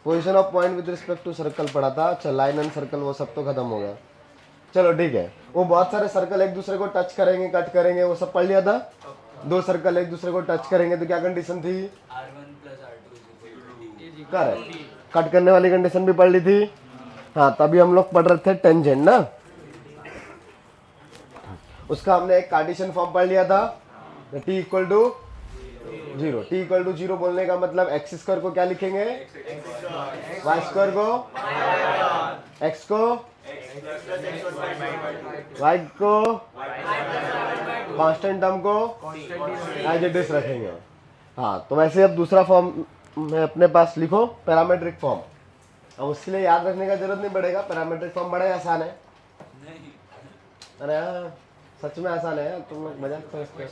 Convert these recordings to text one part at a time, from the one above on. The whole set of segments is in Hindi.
Position of point with respect to circle पढ़ा था। अच्छा लाइन एंड सर्कल वो सब तो खत्म हो गया। चलो ठीक है, वो बहुत सारे सर्कल एक दूसरे को टच करेंगे कट करेंगे वो सब पढ़ लिया था। दो सर्कल एक दूसरे को टच करेंगे तो क्या कंडीशन थी? करेक्ट। कट करने वाली कंडीशन भी पढ़ ली थी। हाँ तभी हम लोग पढ़ रहे थे टेंजेंट ना, उसका हमने एक कार्टेशियन फॉर्म पढ़ लिया था, t equal to zero. T equal to zero बोलने का मतलब एक्स स्क्वायर को क्या लिखेंगे? वाई स्क्वायर को, एक्स को, वाई को, कांस्टेंट टर्म को एज इट इज रखेंगे। हाँ तो वैसे अब दूसरा फॉर्म में अपने पास लिखो पैरामेट्रिक फॉर्म। अब उसके लिए याद रखने का जरूरत नहीं पड़ेगा, पैरामेट्रिक फॉर्म बड़ा ही आसान है। अरे हाँ सच में आसान है, तुम लोग मजाक समझते हो।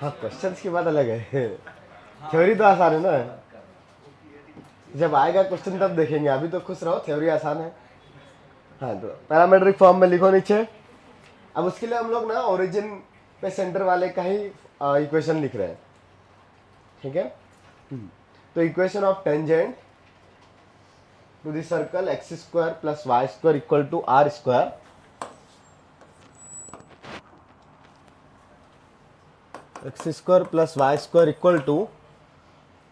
हाँ क्वेश्चंस की बात अलग है, थ्योरी तो आसान है ना, जब आएगा क्वेश्चन तब देखेंगे, अभी तो खुश रहो, थ्योरी आसान है। हाँ तो पैरामेट्रिक फॉर्म में लिखो नीचे। अब उसके लिए हम लोग ना ओरिजिन पे सेंटर वाले का ही इक्वेशन लिख रहे हैं, ठीक है। तो equation of tangent to the circle x square plus Y square equal to are square. X square plus Y square equal to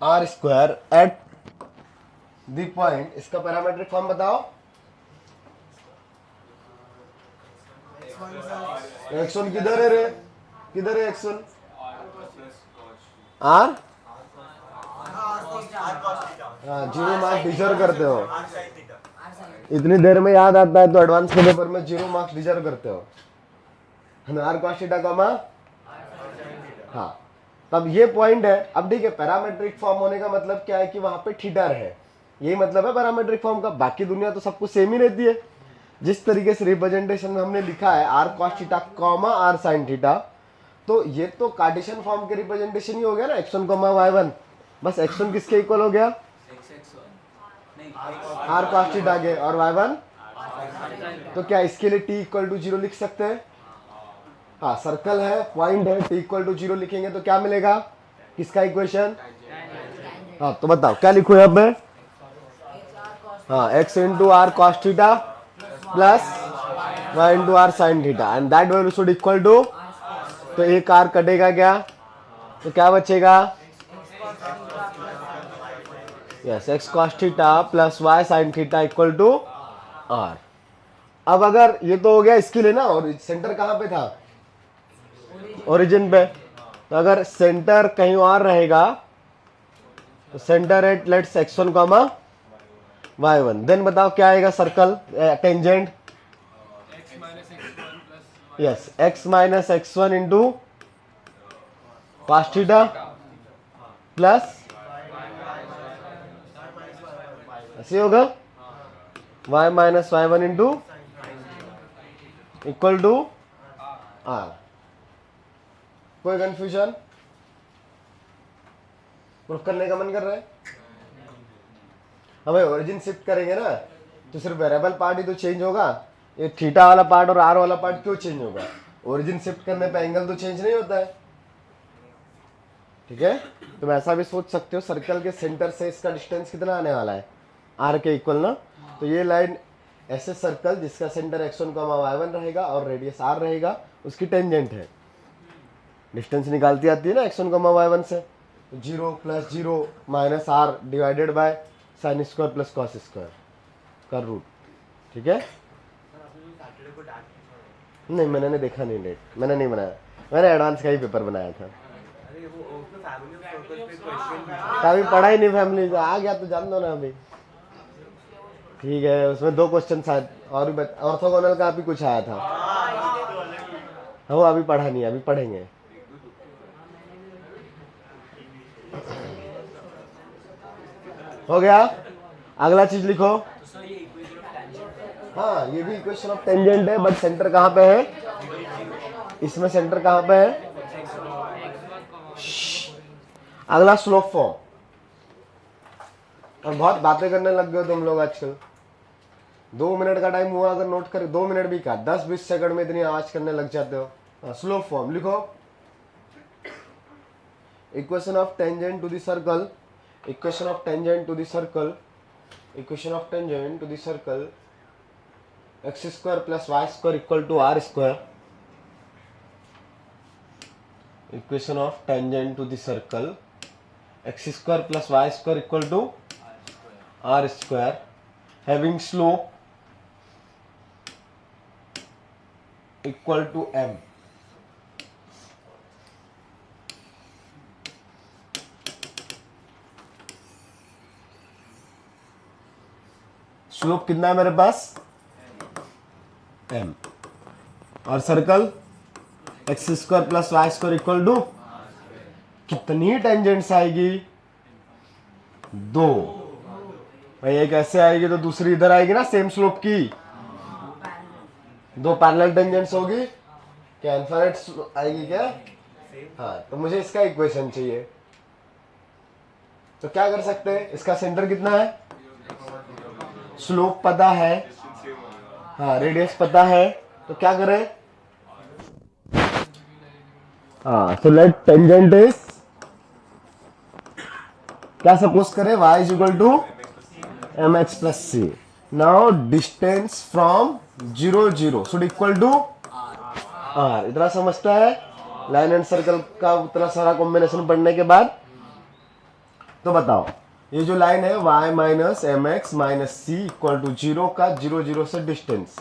are square at the point, इसका पैरामेट्रिक फॉर्म बताओ। एक्स1 किधर है रे? किधर है एक्स1? आर जीरो मार्क्स डिजर्व करते हो, इतनी देर में याद आता है तो एडवांस के पेपर में 0 मार्क्स डिजर्व करते हो। आर कॉस थीटा कॉमा, हाँ तब ये पॉइंट है। अब देखिए पैरामेट्रिक फॉर्म होने का मतलब क्या है कि वहां पे थीटा है, यही मतलब है पैरामेट्रिक फॉर्म का। बाकी दुनिया तो सब कुछ सेम ही रहती है। जिस तरीके से रिप्रेजेंटेशन में हमने लिखा है are cos theta comma are sine theta, तो ये तो कार्टेशियन फॉर्म के रिप्रेजेंटेशन ही हो गया ना, x1 कॉमा y1। बस x1 किसके इक्वल हो गया? आर कॉस थीटा के, और y1 तो क्या इसके लिए t इक्वल टू 0 लिख सकते हैं? हाँ सर्कल है, पॉइंट है, t इक्वल टू 0 लिखेंगे तो क्या मिलेगा? किसका इक्वेशन? हाँ तो बताओ क्या लिखो यहाँ पे? हाँ x into r cos theta plus y into r sine theta and that value should equal to, तो एक आर कटेगा क्या, तो क्या बचेगा? Yes x cos theta plus y sine theta equal to r. अब अगर ये तो हो गया इसके लिए ना, और सेंटर कहाँ पे था? ओरिजिन पे। तो अगर सेंटर कहीं और रहेगा तो center at let's x1 comma y1, then बताओ क्या आएगा circle tangent? Yes x minus x1 into cos theta plus ऐसे होगा y minus y1 into equal to r. कोई कंफ्यूजन? प्रूफ करने का मन कर रहा है? हमें ओरिजिन शिफ्ट करेंगे ना तो सिर्फ वेरिएबल पार्ट ही तो चेंज होगा, ये थीटा वाला पार्ट और आर वाला पार्ट क्यों चेंज होगा? ओरिजिन शिफ्ट करने पे एंगल तो चेंज नहीं होता है, ठीक है। तुम ऐसा भी सोच सकते हो सर्कल के सेंटर से इसका डिस्टेंस कितना आने वाला है? आर के इक्वल ना। तो ये लाइन ऐसे सर्कल जिसका सेंटर x1 y1 रहेगा और रेडियस r रहेगा उसकी टेंजेंट है। डिस्टेंस निकालती आती है ना x1 y1 से, 0 plus 0 minus r divided by sine square plus cos square का रूट, ठीक है। नहीं मैंने नहीं देखा, नहीं डेट मैंने नहीं बनाया, मैंने एडवांस का ही पेपर बनाया था। कभी पढ़ा ही नहीं फैमिली, आ गया तो जान दो ना अभी, ठीक है। उसमें 2 क्वेश्चन शायद और भी ऑर्थोगोनल का भी कुछ आया था, वो अभी पढ़ा नहीं, अभी पढ़ेंगे। हो गया, अगला चीज लिखो। हाँ ये भी इक्वेशन ऑफ टेंजेंट है, बट सेंटर कहाँ पे है? इसमें सेंटर कहाँ पे है? अगला स्लोप फॉर्म। और बहुत बातें करने लग गए तुम लोग आजकल। 2 मिनट का टाइम हुआ, अगर नोट करे 2 मिनट भी का 10-20 सेकंड में इतनी आवाज करने लग जाते हो। स्लोप फॉर्म लिखो। Equation of tangent to the circle equation of tangent to the circle, equation of tangent to the circle x square plus Y square equal to are square, equation of tangent to the circle x square plus Y square equal to are square, having slope equal to m। Slope कितना है मेरे पास m, और circle x square plus Y square equal to कितनी टेंजेंट्स आएगी, 2। भाई एक ऐसे आएगी तो दूसरी इधर आएगी ना सेम स्लोप की, 2 पैरेलल टेंजेंट्स होगी क्या, इन्फिनिट आएगी क्या। हाँ, तो मुझे इसका इक्वेशन चाहिए, तो क्या कर सकते हैं, इसका सेंटर कितना है, स्लोप पता है, हाँ रेडियस पता है, तो क्या करें, हाँ so let tangent is, क्या सपोज करें, y is equal to mx plus c। now distance from 0 0 should equal to r। इतना समझता है लाइन एंड सर्कल का उतना सारा कॉम्बिनेशन पढ़ने के बाद। तो बताओ ये जो लाइन है y minus m x minus c equal to 0 का 0 0 से डिस्टेंस,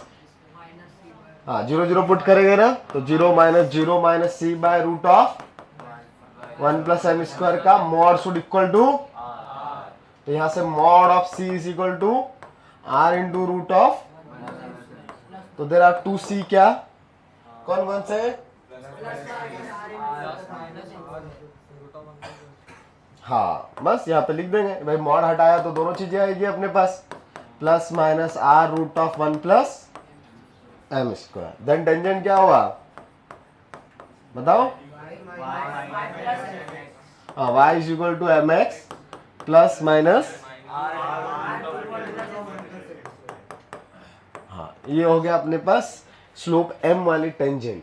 हाँ 0 0 पुट करेंगे ना, तो 0 minus c by root of 1 plus M square का मॉड शुड इक्वल टू, तो यहां से mod of c is equal to r into root of, तो देर आर 2c, क्या कौन कौन से, हाँ बस यहाँ पे लिख देंगे भाई, मॉड हटाया तो दोनों चीजें आएगी अपने पास, plus minus R root of 1 plus M square. Then tangent क्या होगा बताओ, हाँ y is equal to M x plus minus, हाँ ये हो गया अपने पास स्लोप m वाली टेंजेंट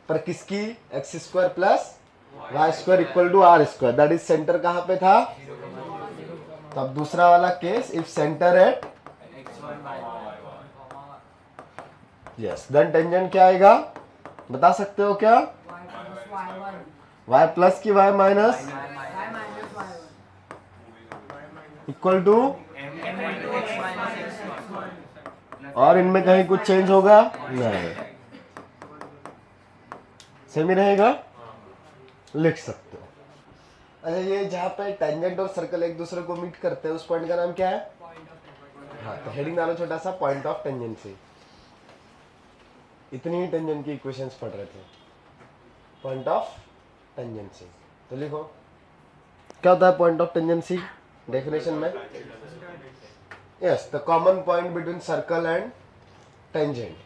पर किसकी, X square plus Y square equal to are square, that is centre कहां पे था, तो अब दूसरा वाला केस, if centre at, yes then tangent क्या आएगा बता सकते हो क्या, y प्लस की y माइनस इक्वल टू, और इनमें कहीं कुछ चेंज होगा नहीं, सेम ही रहेगा, लिख सकते हो। अच्छा ये जहां पे टेंजेंट और सर्कल एक दूसरे को मीट करते हैं उस पॉइंट का नाम क्या है, हाँ तो हेडिंग डालो छोटा सा, पॉइंट ऑफ टेंजेंसी। इतनी ही टेंजेंट की इक्वेशंस पढ़ रहे थे, पॉइंट ऑफ टेंजेंसी, तो लिखो क्या होता है पॉइंट ऑफ टेंजेंसी डेफिनेशन में, yes the common point between circle and tangent,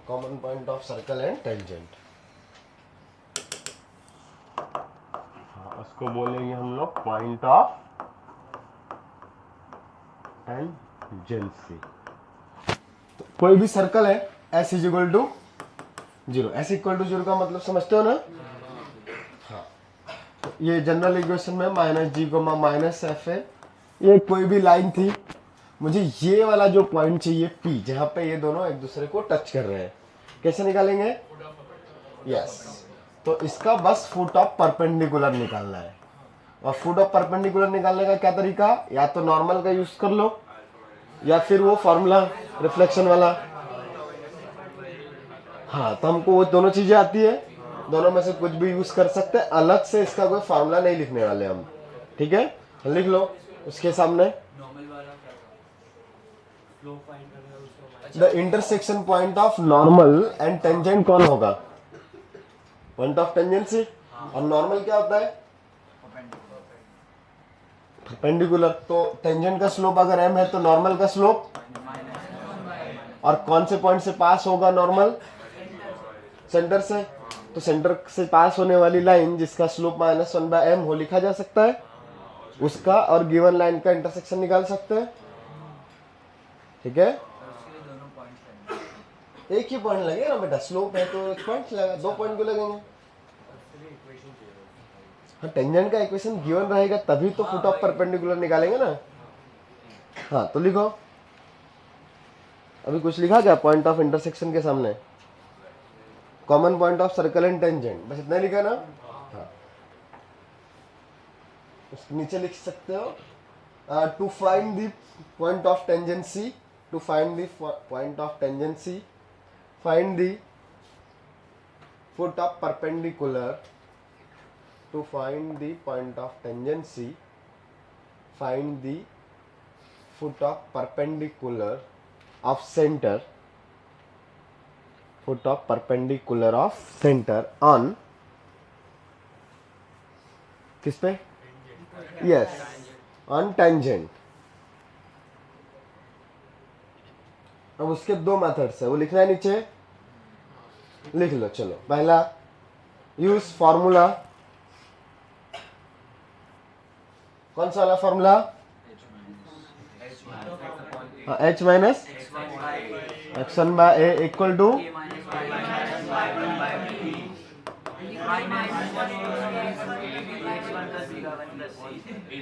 common point of circle and tangent, हाँ उसको बोलेंगे हम लोग पॉइंट ऑफ टेंजेंसी। तो कोई भी सर्कल है S is equal to 0, S equal to 0 का मतलब समझते हो ना, हाँ तो ये जनरल इक्वेशन में माइनस जी को माइनस एफ है, ये कोई भी लाइन थी, मुझे ये वाला जो पॉइंट चाहिए P जहां पे ये दोनों एक दूसरे को टच कर रहे हैं, कैसे निकालेंगे, यस तो इसका बस फुट ऑफ परपेंडिकुलर निकालना है, और फुट ऑफ परपेंडिकुलर निकालने का क्या तरीका, या तो नॉर्मल का यूज कर लो या फिर वो फॉर्मूला रिफ्लेक्शन वाला, हाँ तो हमको वो दोनों चीजें आती है, दोनों में से कुछ भी यूज कर सकते हैं, अलग से इसका कोई फॉर्मूला नहीं लिखने वाले हम, ठीक है लिख लो उसके सामने, the intersection point of normal and tangent कौन होगा, पॉइंट ऑफ टेंजेंसी, और नॉर्मल क्या होता है परपेंडिकुलर, तो टेंजेंट का स्लोप अगर m है तो नॉर्मल का स्लोप, और कौन से पॉइंट से पास होगा नॉर्मल, सेंटर से, तो सेंटर से पास होने वाली लाइन जिसका स्लोप -1/m हो लिखा जा सकता है उसका, और गिवन लाइन का इंटरसेक्शन निकाल सकते हैं, ठीक है एक ही पॉइंट लगेगा ना बेटा, स्लोप है तो एक पॉइंट लगा, 2 पॉइंट को लगेंगे, हाँ, टेंजेंट का इक्वेशन गिवन रहेगा तभी तो फुट ऑफ परपेंडिकुलर निकालेंगे ना। हाँ तो लिखो, अभी कुछ लिखा क्या पॉइंट ऑफ इंटरसेक्शन के सामने? Common point of circle and tangent, बस इतना लिखा ना। हाँ, उसके नीचे लिख सकते हो to find the point of tangency, to find the point of tangency, find the foot of perpendicular, to find the point of tangency, find the foot of perpendicular of center, foot of perpendicular of center on किस पे? Yes, on tangent. अब उसके दो मेथड्स है, वो लिखना है नीचे, लिख लो। चलो पहला, यूज फॉर्मूला। कौन सा वाला formula? h minus x1 by a equal to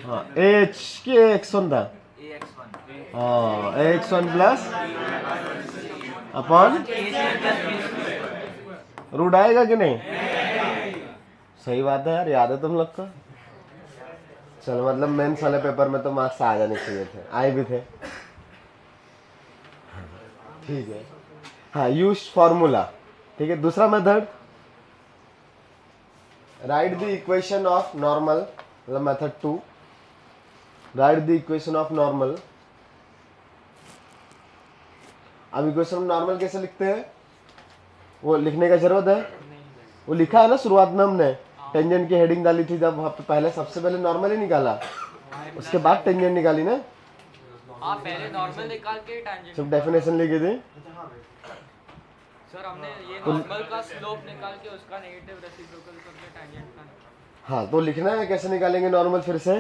हाँ h की x1 था, हाँ x1 प्लस अपॉन रूट आएगा कि नहीं? सही बात है यार, याद है तुम लोग को। चलो मतलब मेंस वाले पेपर में तो मार्क्स आ जाने चाहिए थे, आए भी थे। ठीक है, हाँ यूज फॉर्मूला। ठीक है, दूसरा method, right the equation of normal, मतलब method 2, right the equation of normal. अब इक्वेशन ऑफ नॉर्मल कैसे लिखते हैं, वो लिखने का जरूरत है? वो लिखा है ना शुरुआत में, हमने टेंजेंट की हेडिंग डाली थी जब वहाँ पे, पहले सबसे पहले नॉर्मल ही निकाला, उसके बाद टेंजेंट निकाली ना। आप पहले नॉर्मल निकाल के टेंजेंट सब डेफिनेशन लिखी थी सर, हमने ये नॉर्मल का स्लोप निकाल के उसका नेगेटिव रेसिप्रोकल करके टेंजेंट का। हाँ तो लिखना है, कैसे निकालेंगे नॉर्मल, फिर से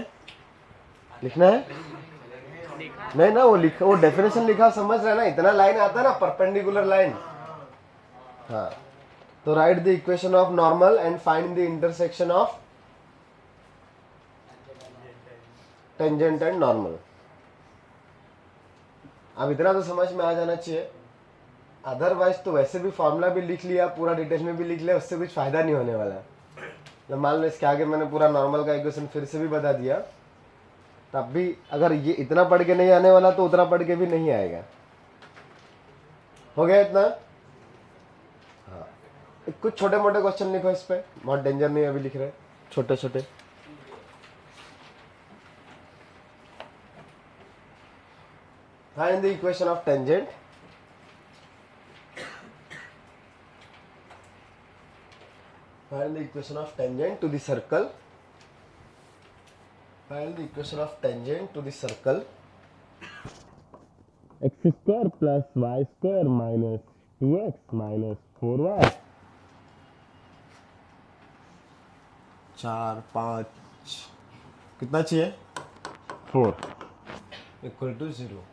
लिखना है। नहीं ना, वो लिखा, वो डेफिनेशन लिखा, समझ रहे ना, इतना लाइन आता है ना परपेंडिकुलर लाइन। हाँ तो right the equation of normal and find the intersection of tangent and normal. अब इतना तो समझ में आ जाना चाहिए, अदरवाइज तो वैसे भी फॉर्मूला भी लिख लिया, पूरा डिटेल में भी लिख लिया, उससे कुछ फायदा नहीं होने वाला। तो मान लो इसके आगे मैंने पूरा नॉर्मल का इक्वेशन फिर से भी बता दिया, तब भी अगर ये इतना पढ़ के नहीं आने वाला तो उतना पढ़ के भी नहीं आएगा। हो गया इतना? हाँ, कुछ छोटे मोटे क्वेश्चन लिखो इस पे, बहुत डेंजर नहीं अभी लिख रहे, छोटे छोटे। Find the equation of tangent, find the equation of tangent to the circle, find the equation of tangent to the circle, x square plus y square minus 2x minus 4y, 4 5 कितना चाहिए? 4 equal to 0.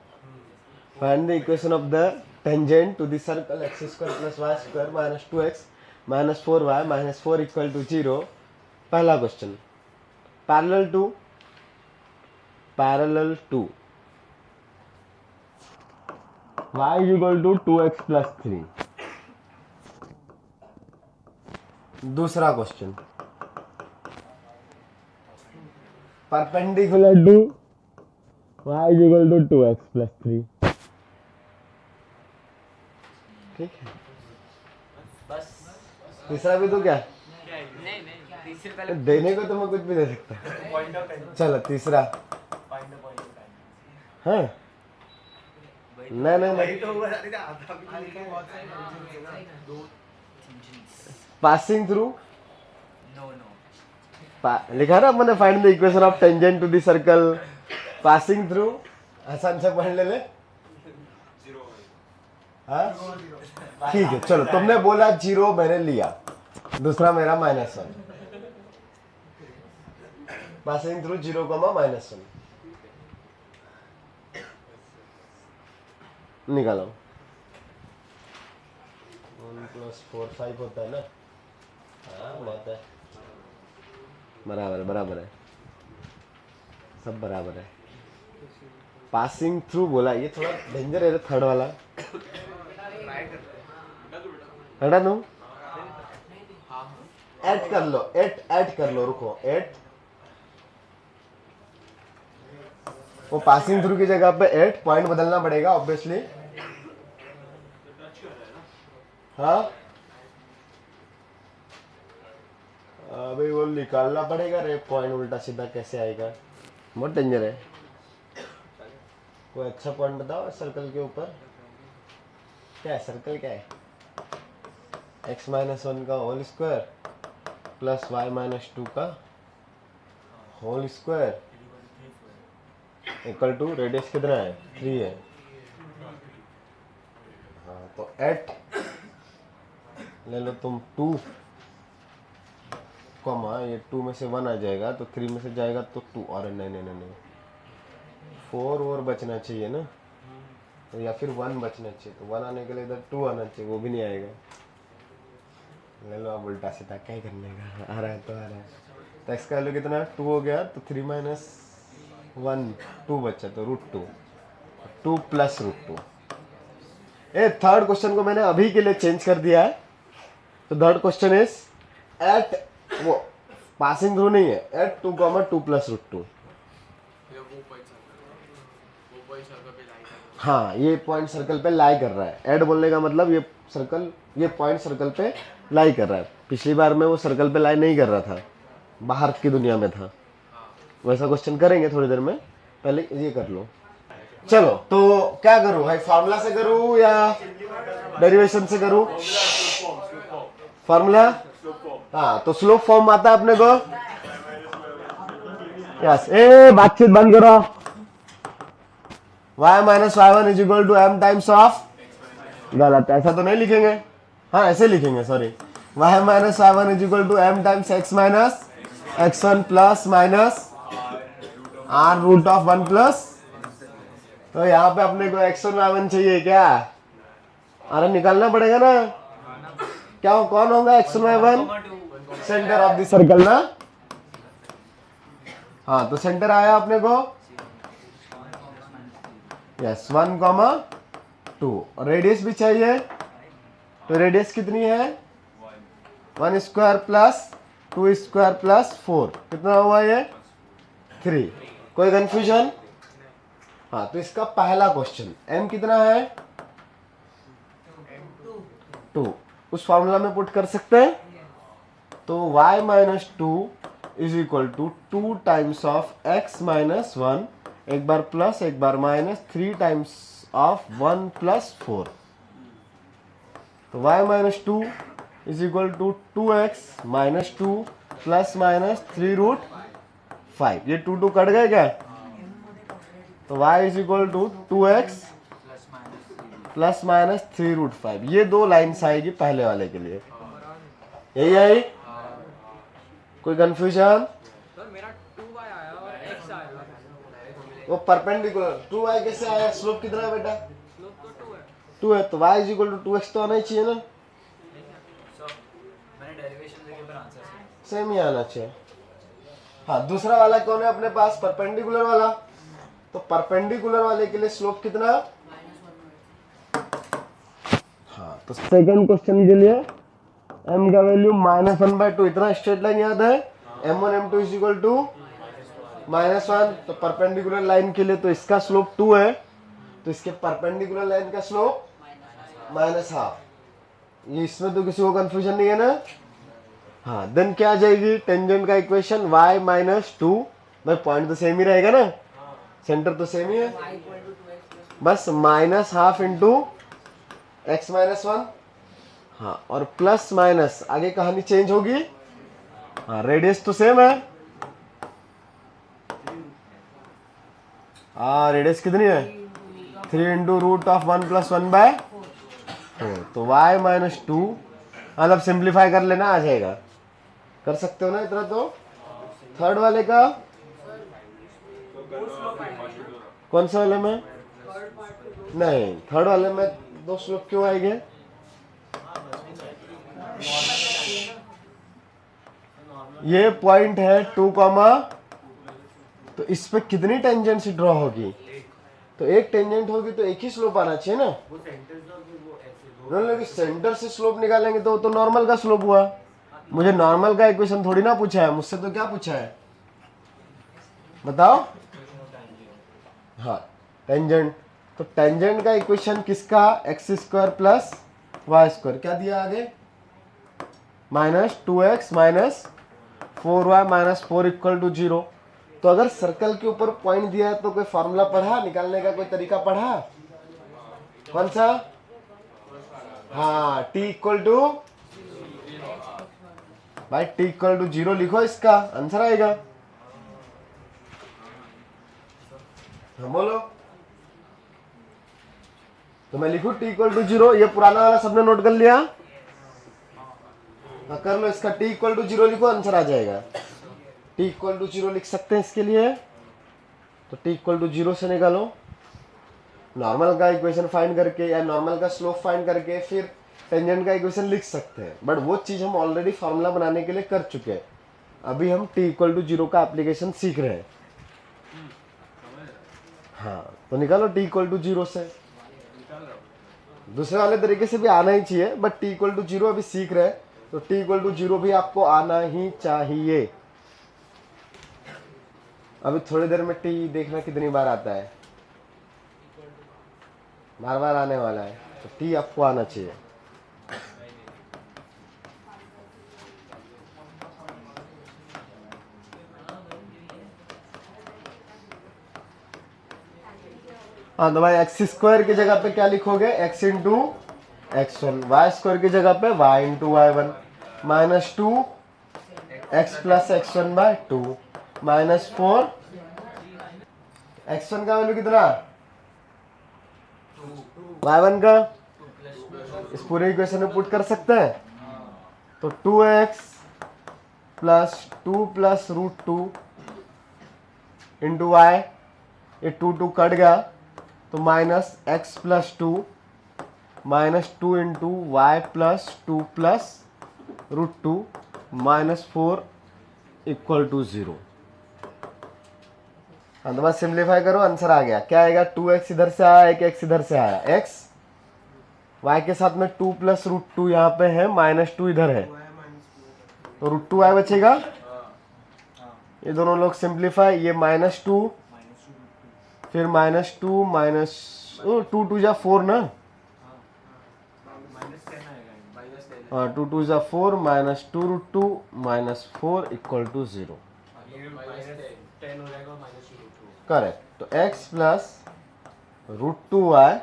Find the equation of the tangent to the circle x square plus y square minus 2x minus 4y minus 4 equal to 0. पहला question, parallel to y is equal to 2x plus 3. दूसरा question, perpendicular to y is equal to 2x plus 3. ठीक है, बस तीसरा भी तो क्या? नहीं तीसरे पहले देने को तो मैं कुछ भी दे सकता। चलो तीसरा, हाँ नहीं पासिंग थ्रू, लिखा ना मैंने, find the equation of tangent to the circle passing through, आसान से पढ़ ले। हाँ ठीक है, चलो तुमने बोला 0, मैंने लिया, दूसरा मेरा -1, पासिंग थ्रू 0, -1 निकालो। 1 + 4 5 होता है ना, हाँ बात है। बराबर है, बराबर है, सब बराबर है। पासिंग थ्रू बोला, ये थोड़ा डेंजर है थर्ड वाला, हटा दूं? ऐड कर लो, ऐड कर लो, रुको, ऐड, वो पासिंग थ्रू की जगह पे ऐड, पॉइंट बदलना पड़ेगा ऑब्वियसली। हाँ अभी वो निकालना पड़ेगा रे, पॉइंट उल्टा सीधा कैसे आएगा, बहुत डेंजर है। कोई अच्छा पॉइंट बताओ सर्कल के ऊपर, क्या है सर्कल, क्या है? x माइनस 1 का whole square plus y minus 2 का whole square equal to radius कितना है? 3 है। हाँ तो एट ले लो तुम 2 कॉमा, ये 2 में से 1 आ जाएगा तो 3 में से जाएगा तो 2, और नहीं नहीं नहीं नहीं 4 और बचना चाहिए ना, तो या फिर 1 बचना चाहिए, तो 1 आने के लिए इधर 2 आना चाहिए, वो भी नहीं आएगा। ले लो अब उल्टा सीधा, क्या ही करने का, आ रहा है तो आ रहा है। तो x का वैल्यू कितना 2 हो गया, तो 3 माइनस 1 2 बचा, तो √2, 2 प्लस √2। ए थर्ड क्वेश्चन को मैंने अभी के लिए चेंज कर दिया है, तो थर्ड क्वेश्चन इज एट, वो पासिंग थ्रू नहीं है, एट 2 2 प्लस √2। हाँ ये पॉइंट सर्कल पे लाई कर रहा है, ऐड बोलने का मतलब ये सर्कल, ये पॉइंट सर्कल पे लाई कर रहा है। पिछली बार में वो सर्कल पे लाई नहीं कर रहा था, बाहर की दुनिया में था। वैसा क्वेश्चन करेंगे थोड़ी देर में, पहले ये कर लो। चलो तो क्या करूं भाई, फार्मूला से करूं या डेरिवेशन से करूं? फार्मूला, हाँ तो स्लोप फॉर्म आता है अपने को, यस। ए बातचीत बंद करो। y minus y1 is equal to m times of, गलत, ऐसा तो नहीं लिखेंगे, हाँ ऐसे लिखेंगे, sorry, y minus y1 is equal to m times x minus x1 plus minus r root of 1 plus, तो यहाँ पे अपने को x1 y1 चाहिए क्या? अरे निकालना पड़ेगा ना, क्या कौन होगा x1 y1? Centre of the circle ना, हाँ तो सेंटर आया अपने को, यस 1 2, और रेडियस भी चाहिए, तो रेडियस कितनी है? 1 स्क्वायर प्लस 2 स्क्वायर प्लस 4, कितना हुआ ये? 3। कोई कंफ्यूजन? हाँ तो इसका पहला क्वेश्चन m कितना है? 2, उस फॉर्मूला में पुट कर सकते हैं, तो y minus 2 is equal to 2 times of x minus 1, एक बार प्लस एक बार माइनस, 3 टाइम्स ऑफ 1 प्लस 4, तो y minus 2 is equal to 2x minus 2 plus minus 3√5, ये 2 कट गए क्या? तो y is equal to 2x plus minus 3√5, ये दो लाइन्स आएगी पहले वाले के लिए, यही आई? कोई कंफ्यूजन? सर मेरा 2y आया और x आया, वो परपेंडिकुलर 2y कैसे आया? स्लोप कितना है बेटा? स्लोप तो 2 है। 2 है, तो y is equal to 2x तो आना ही चाहिए ना, मैंने डेरिवेशन लेके फिर आंसर सेम ही आना चाहिए। हाँ दूसरा वाला कौन है अपने पास? परपेंडिकुलर वाला, तो परपेंडिकुलर वाले के लिए स्लोप कितना? हाँ तो सेकंड क्वेश्चन के लिए m का वैल्यू -1/2, इतना स्ट्रेट लाइन याद है, m1 m2 is equal to -1, तो परपेंडिकुलर लाइन के लिए तो इसका स्लोप 2 है, तो इसके परपेंडिकुलर लाइन का स्लोप -1/2। ये इसमें तो किसी को कंफ्यूजन नहीं है ना? हाँ देन क्या आ जाएगी? टेंजेंट का इक्वेशन y माइनस 2, भाई पॉइंट तो सेम ही रहेगा ना, सेंटर तो सेम ही है, बस -1/2 इंटू x माइनस 1, हाँ और प्लस माइनस आगे कहानी चेंज होगी, हाँ रेडियस तो सेम है, हाँ रेडियस कितनी है? 3 इंटू √1 + 1/4, तो y माइनस 2, मतलब सिंप्लीफाई कर लेना, आ जाएगा, कर सकते हो ना इतना? तो थर्ड वाले का कौन सा वाले में? नहीं थर्ड वाले में 2 स्लोप क्यों आएंगे? ये पॉइंट है 2 कॉमा, तो इस पे कितनी टेंजेंट ड्रॉ होगी? तो एक टेंजेंट होगी तो एक ही स्लोप आना चाहिए ना। सेंटर से स्लोप निकालेंगे तो वो तो नॉर्मल का स्लोप हुआ। मुझे नॉर्मल का इक्वेशन थोड़ी ना पूछा है, मुझसे तो क्या पूछा है बताओ? हाँ, टेंजेंट। तो टेंजेंट का इक्वेशन किसका? X square plus Y square, क्या दिया आगे? -2x minus 4y minus 4 equal to 0। तो अगर सर्कल के ऊपर पॉइंट दिया है तो कोई फॉर्मूला पढ़ा निकालने का, कोई तरीका पढ़ा? कौन सा? हाँ, t इक्वल टू, भाई t इक्वल टू 0 लिखो, इसका आंसर आएगा। हाँ बोलो। तो मैं लिखूं t इक्वल टू 0, ये पुराना वाला सबने नोट कर लिया? हाँ कर लो, इसका t इक्वल टू 0 लिखो, आंसर आ जाएगा। t इक्वल टू 0 लिख सकते हैं इसके लिए, तो t इक्वल टू 0 से निकालो, नॉर्मल का इक्वेशन फाइंड करके या नॉर्मल का स्लोप फाइंड करके फिर टेंजेंट का इक्वेशन लिख सकते हैं। बट वो चीज हम ऑलरेडी फार्मूला बनाने के लिए कर चुके हैं। अभी हम t इक्वल टू 0 का एप्लीकेशन सीख रहे हैं। हाँ, तो निकालो t इक्वल टू 0 से। दूसरे वाले तरीके से भी आना ही चाहिए, बट t इक्वल टू 0 अभी सीख रहे हैं, तो t इक्वल टू 0 भी आपको आना ही चाहिए। अभी थोड़ी देर में t देखना कितनी बार आता है, बार बार आने वाला है, तो t आपको आना चाहिए। हाँ, तो भाई एक्स स्क्वायर की जगह पे क्या लिखोगे? x into x1, Y square की जगह पे y into y1, -2 x plus x1 by 2 -4 x1 का वैल्यू कितना? y1 का इस पूरे इक्वेशन में पुट कर सकते हैं, तो 2x plus 2 plus √2 into Y, ये 2 कट गया तो -x plus 2 -2 into y plus 2 plus √2 -4 equal to 0। हाँ, तो बस सिंप्लीफाई करो, आंसर आ गया। क्या आएगा? 2x इधर से आया, एक x इधर से आया, x y के साथ में 2 प्लस √2 यहाँ पे है, -2 इधर है, तो √2y बचेगा। ये दोनों लोग सिंप्लीफाई, ये -2 फिर -2 माइनस 2 2 जा 4 ना, हाँ 2 2 जा 4 -2 √2 -4 इक्वल टू 0। करेक्ट। तो x plus √2y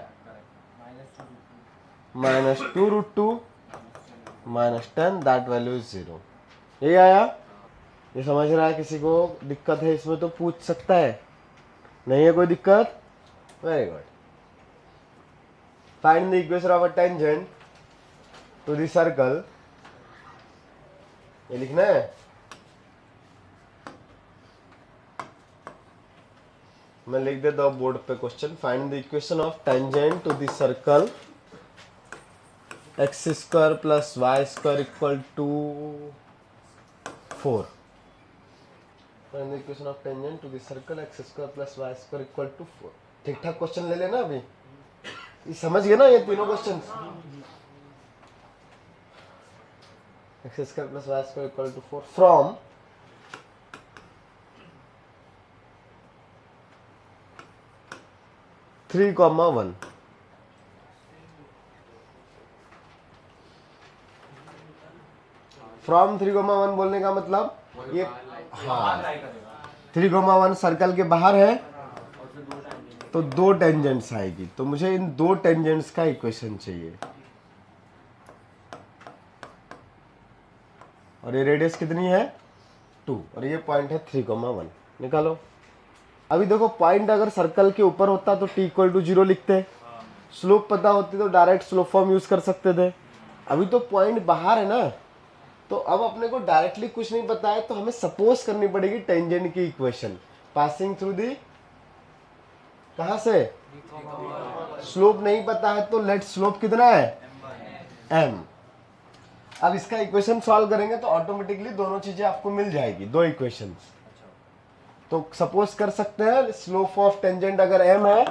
-2 √2 -10 that value is 0। यही आया? ये समझ रहा है? किसी को दिक्कत है इसमें तो पूछ सकता है, नहीं है कोई दिक्कत? Very good. Find the equation of a tangent to the circle, ये लिखना है। मैं लिख देता हूँ बोर्ड पे question. Find the equation of tangent to the circle x square plus Y square equal to 4। Find the equation of tangent to the circle x square plus Y square equal to 4। ठीक ठाक क्वेश्चन ले लेना अभी, ये समझ गए ना ये तीनों question? X square plus Y square equal to 4 from three comma 1। From 3,1 बोलने का मतलब ये, हाँ 3,1 सर्कल के बाहर है तो 2 टेंजेंट्स आएगी, तो मुझे इन 2 टेंजेंट्स का इक्वेशन चाहिए। और ये रेडियस कितनी है? 2, और ये पॉइंट है 3,1। निकालो। अभी देखो, पॉइंट अगर सर्कल के ऊपर होता तो t इक्वल टू 0 लिखते, स्लोप पता होती तो डायरेक्ट स्लोप फॉर्म यूज कर सकते थे। अभी तो पॉइंट बाहर है ना, तो अब अपने को डायरेक्टली कुछ नहीं पता है, तो हमें सपोज करनी पड़ेगी टेंजेंट की इक्वेशन पासिंग थ्रू दी, कहां से? स्लोप नहीं पता है तो लेट स्लोप कितना है? m। अब इसका इक्वेशन सॉल्व करेंगे तो ऑटोमेटिकली दोनों चीजें आपको मिल जाएगी, दो इक्वेशंस। तो सपोज कर सकते हैं स्लोप ऑफ टेंजेंट अगर m है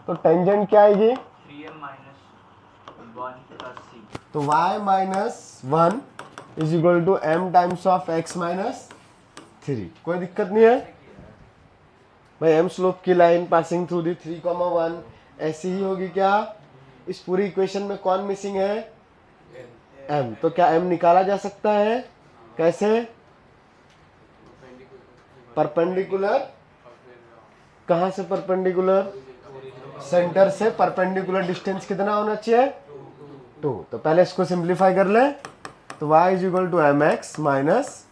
तो टेंजेंट क्या आएगी 3m minus 1 plus c। तो y minus 1 is equal to m times of x minus 3। कोई दिक्कत नहीं है भाई। m स्लोप की लाइन पासिंग थ्रू दी 3,1 ऐसी ही होगी क्या? इस पूरी इक्वेशन में कौन मिसिंग है? m। तो क्या m निकाला जा सकता है? कैसे? परपेंडिकुलर। कहां से परपेंडिकुलर? सेंटर से परपेंडिकुलर डिस्टेंस कितना होना चाहिए? 2। तो पहले इसको सिंप्लीफाई कर ले तो y is equal to M x minus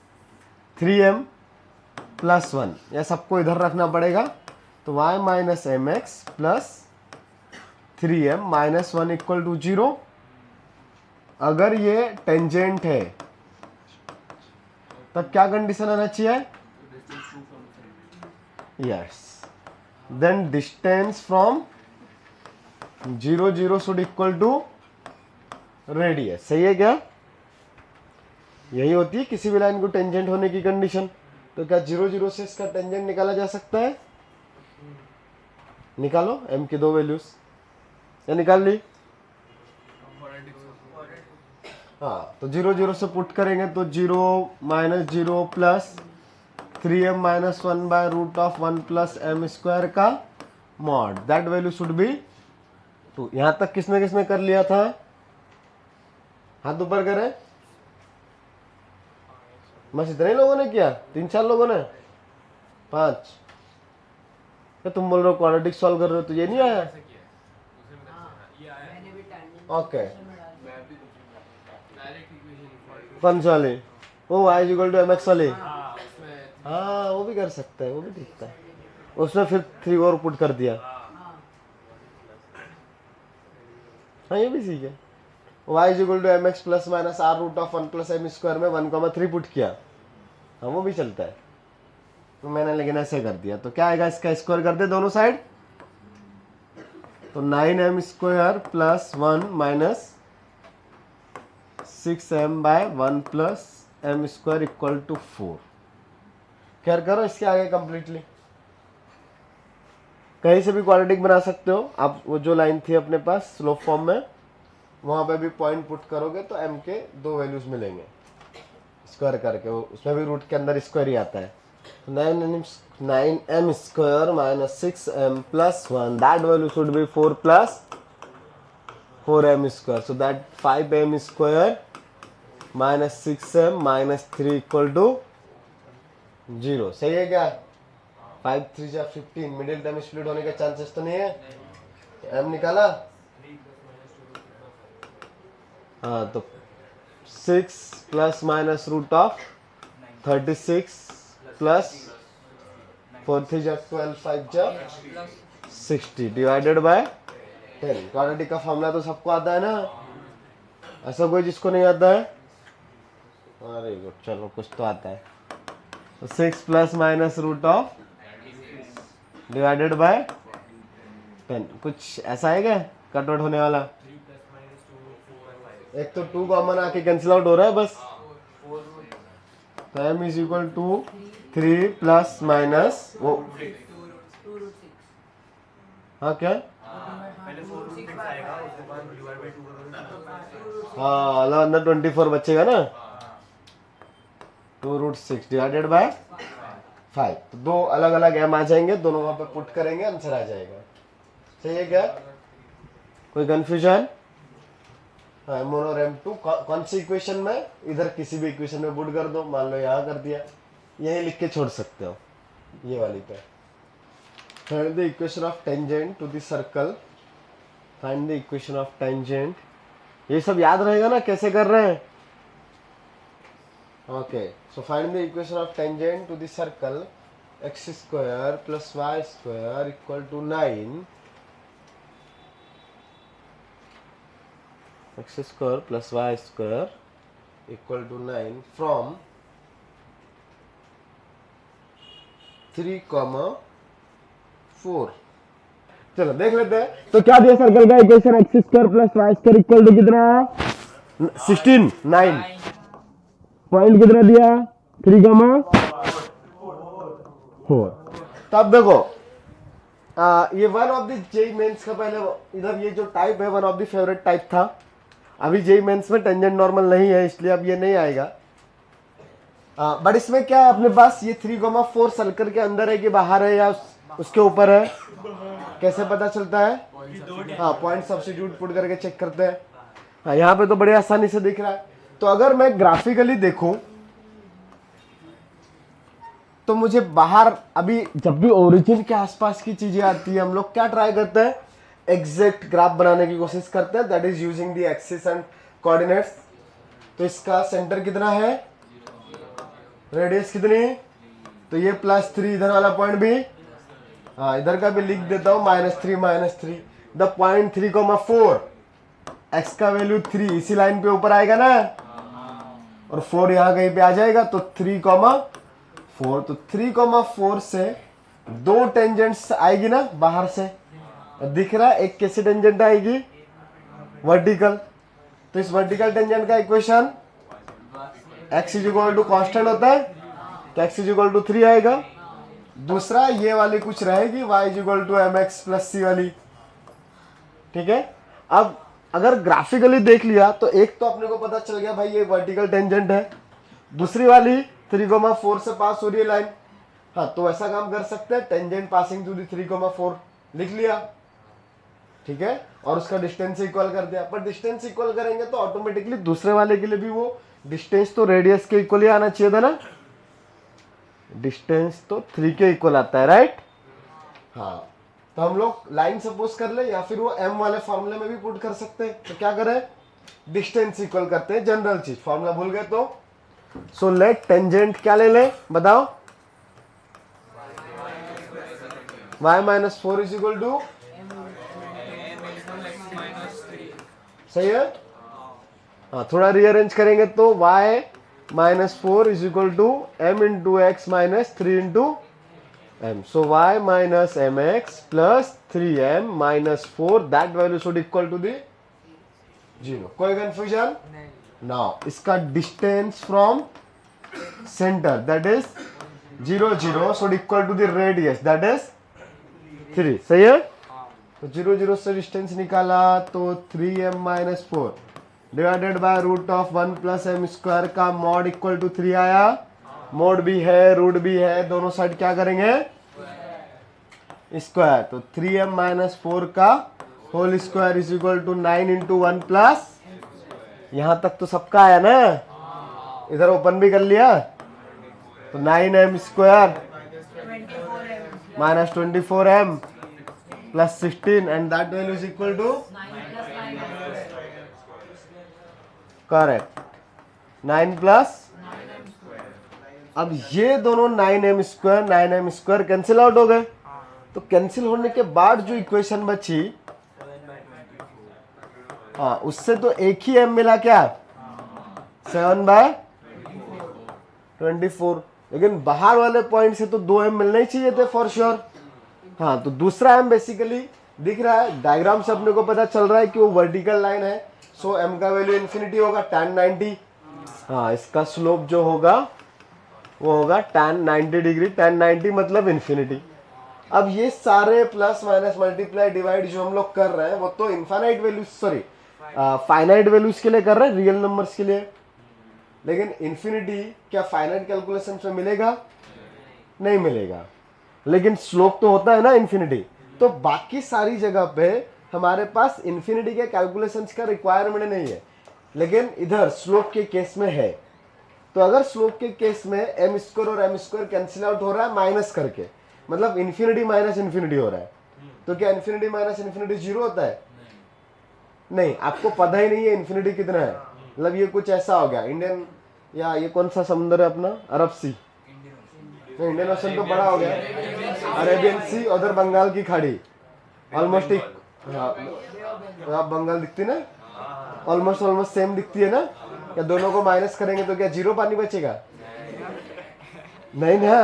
3m plus 1, या सबको इधर रखना पड़ेगा। तो y minus m x plus 3m minus 1 equal to 0। अगर ये टेंजेंट है तब क्या कंडीशन आना चाहिए? Yes, then distance from 0 0 should equal to radius. सही है क्या? यही होती है किसी भी लाइन को टेंजेंट होने की कंडीशन। तो क्या 0 0 से इसका टेंजेंट निकाला जा सकता है? निकालो m की दो वैल्यूज, या निकाल ली? हाँ, तो 0 0 से पुट करेंगे तो 0 minus 0 plus 3m minus 1 by root of 1 plus m square का mod, that value should be 2। यहां तक किसने किसने कर लिया था? हाथ ऊपर करें। बस इतने लोगों ने किया? 3-4 लोगों ने? 5? तुम बोल रहे हो क्वाड्रेटिक सॉल्व कर रहे हो तो ये नहीं आया? ओके, कौन सा वाले? वो y इक्वल टू mx वाले? हाँ, वो भी कर सकते हैं, वो भी दिखता है। उसमें फिर 3 और पुट कर दिया। हाँ, ये भी ठीक है। y equal to mx plus minus r root of 1 plus m square में 1,3 पुट किया। हाँ, वो भी चलता है। तो मैंने लेकिन ऐसे कर दिया तो क्या आएगा? इसका स्क्वायर कर दे दोनों साइड। तो 9m square plus 1 minus 6m by 1 plus m square equal to 4। क्या करो इसके आगे कंप्लीटली कहीं से भी क्वाड्रेटिक बना सकते हो आप। वो जो लाइन थी अपने पास स्लोप फॉर्म में, वहां पे भी पॉइंट पुट करोगे तो m के दो वैल्यूज मिलेंगे स्क्वायर करके। वो उसमें भी रूट के अंदर स्क्वायर ही आता है। 9m square minus 6m plus 1, that value should be 4 plus 4m square. So that 5m square minus 6m minus 3 equal to 0। सही है क्या? 5 3 जा 15, मिडिल टर्म स्प्लिट होने के चांसेस तो नहीं है। m निकाला? हाँ, तो 6 plus minus root of 36 plus 4 3 जा 12 5 जा 60 डिवाइडेड बाय 10। क्वाड्रेटिक का फॉर्मूला तो सबको आता है ना? ऐसा कोई जिसको नहीं आता है? अरे गुड, चलो कुछ तो आता है। तो 6 plus minus root of divided by 10। कुछ ऐसा है क्या कट आउट होने वाला? एक तो 2 कॉमन आके कैंसिल आउट हो रहा है बस। तो m is equal to 3 plus minus वो, हाँ क्या? हाँ, अंदर 24 बचेगा ना। 2√6 डिवाइडेड बाय 5। तो दो अलग अलग m आ जाएंगे, दोनों वहां पे पुट करेंगे, आंसर आ जाएगा। सही है क्या? कोई कंफ्यूजन? हाँ, m1 और m2 कौन सी इक्वेशन में? इधर किसी भी इक्वेशन में पुट कर दो। मान लो यहाँ कर दिया, यही लिख के छोड़ सकते हो ये वाली पे। Find the equation of tangent to the circle. Find the equation of tangent. ये सब याद रहेगा ना कैसे कर रहे हैं? Okay, so find the equation of tangent to the circle x square plus y square equal to 9। x square plus y square equal to 9 from 3,4। चलो देख लेते हैं। तो क्या दिया सर्कल का equation? x square plus y square equal to कितना? 16 9 पॉइंट कितना दिया 3,4। तो अब देखो ये one of the JEE Mains का पहले इधर ये जो टाइप है one of the favourite type था। अभी जेई मेंस में टेंजेंट नॉर्मल नहीं है इसलिए अब ये नहीं आएगा। बट इसमें क्या है अपने पास ये 3,4 सर्कल के अंदर है कि बाहर है या उसके ऊपर है, कैसे पता चलता है? हाँ, पॉइंट सब्स्टिट्यूट पुट करके चेक करते हैं। हाँ, यहाँ पे तो बड़े आसानी से दिख रहा है। तो अगर मैं ग्राफिकली देखूं तो मुझे बाहर अभी जब भी ओरिजिन के आसपास की चीजें आती है हम लोग क्या ट्राई करते हैं? एग्जैक्ट ग्राफ बनाने की कोशिश करते हैं, that is using the axis and coordinates. तो इसका सेंटर कितना है, रेडियस कितनी, तो ये +3, इधर वाला पॉइंट भी, हाँ इधर का भी लिख देता हूं -3 द पॉइंट 3,4 एक्स का वैल्यू 3 इसी लाइन पे ऊपर आएगा ना, और 4 यहाँ कहीं पे आ जाएगा तो 3,4। तो 3,4 से 2 टेंजेंट्स आएगी ना बाहर से, दिख रहा है? एक कैसी टेंजेंट आएगी, वर्टिकल। तो इस वर्टिकल टेंजेंट का equation x equal to constant होता है तो x इक्वल टू 3 आएगा। दूसरा ये वाली कुछ रहेगी y equal to mx plus c वाली, ठीक है। अब अगर ग्राफिकली देख लिया तो एक तो अपने को पता चल गया भाई ये वर्टिकल टेंजेंट है, दूसरी वाली 3,4 से पास हो रही है लाइन। हाँ, तो ऐसा काम कर सकते हैं, टेंजेंट पासिंग थ्रू दी 3,4 लिख लिया, ठीक है, और उसका डिस्टेंस इक्वल कर दिया। पर डिस्टेंस इक्वल करेंगे तो ऑटोमेटिकली दूसरे वाले के लिए भी वो डिस्टेंस तो रेडियस के इक्वल ही आना चाहिए था ना, डिस्टेंस तो 3 के इक्वल आता है, राइट। हाँ, तो हम लोग लाइन सपोज कर ले या फिर वो m वाले फॉर्मूले में भी पुट कर सकते हैं। तो क्या करें, डिस्टेंस इक्वल करते हैं, जनरल चीज, फॉर्मूला भूल गए तो। सो लेट टेंजेंट क्या ले ले बताओ, y-4 इज इक्वल टू, सही है। हाँ, थोड़ा रीअरेंज करेंगे तो y-4 is equal to m into x minus 3 into m. So y minus mx plus 3m minus 4 that value should equal to the 0. कोई कंफ्यूजन? Now इसका distance from centre that is 0 0 should equal to the radius that is 3, सही है। तो 0 0 से डिस्टेंस निकाला तो 3m minus 4 divided by root of 1 plus m square का मॉड इक्वल टू 3 आया। मोड भी है, रूट भी है, दोनों साइड क्या करेंगे, स्क्वायर। तो 3m माइनस 4 का whole square is equal to 9 into 1 plus, यहां तक तो सबका आया ना, इधर ओपन भी कर लिया, तो 9m square minus 24m plus 16 and that value is equal to, correct, 9 plus, अब ये दोनों 9m स्क्वायर कैंसिल आउट हो गए। तो कैंसिल होने के बाद जो इक्वेशन बची, हाँ उससे तो एक ही m मिला, क्या 7/24, लेकिन बाहर वाले पॉइंट से तो 2m मिलने ही चाहिए थे फॉर श्योर। हाँ, तो दूसरा m बेसिकली दिख रहा है, डायग्राम से अपने को पता चल रहा है कि वो वर्टिकल लाइन है। सो m का वैल्यू इन्फिनिटी होगा, tan 90। हाँ, इसका स्लोप जो होगा वो होगा tan 90 डिग्री, tan 90 मतलब इन्फिनिटी। अब ये सारे प्लस माइनस मल्टीप्लाई डिवाइड जो हम लोग कर रहे हैं वो तो infinite values, sorry finite values के लिए कर रहे हैं, रियल नंबर्स के लिए। लेकिन इन्फिनिटी क्या फाइनाइट कैलकुलेशन में मिलेगा? नहीं मिलेगा। लेकिन स्लोप तो होता है ना इन्फिनिटी, तो बाकी सारी जगह पे हमारे पास इन्फिनिटी के कैलकुलेशंस का रिक्वायरमेंट नहीं है, लेकिन इधर स्लोप के केस में है। तो अगर स्लोप के केस में m स्क्वायर और m स्क्वायर कैंसिल आउट हो रहा है माइनस करके, मतलब इन्फिनिटी माइनस इन्फिनिटी हो रहा है, तो क्या इन्फिनिटी माइनस इन्फिनिटी 0 होता है? नहीं, आपको पता ही नहीं है इन्फिनिटी कितना है। मतलब ये कुछ ऐसा हो गया, इंडियन या ये कौन सा समुद्र है अपना, अरब सी, इंडियन ओशन तो बड़ा हो गया, अरेबियन सी, उधर बंगाल की खाड़ी, ऑलमोस्ट एक, हाँ बंगाल दिखती ना, ऑलमोस्ट सेम दिखती है ना। क्या दोनों को माइनस करेंगे तो क्या 0 पानी बचेगा? नहीं ना।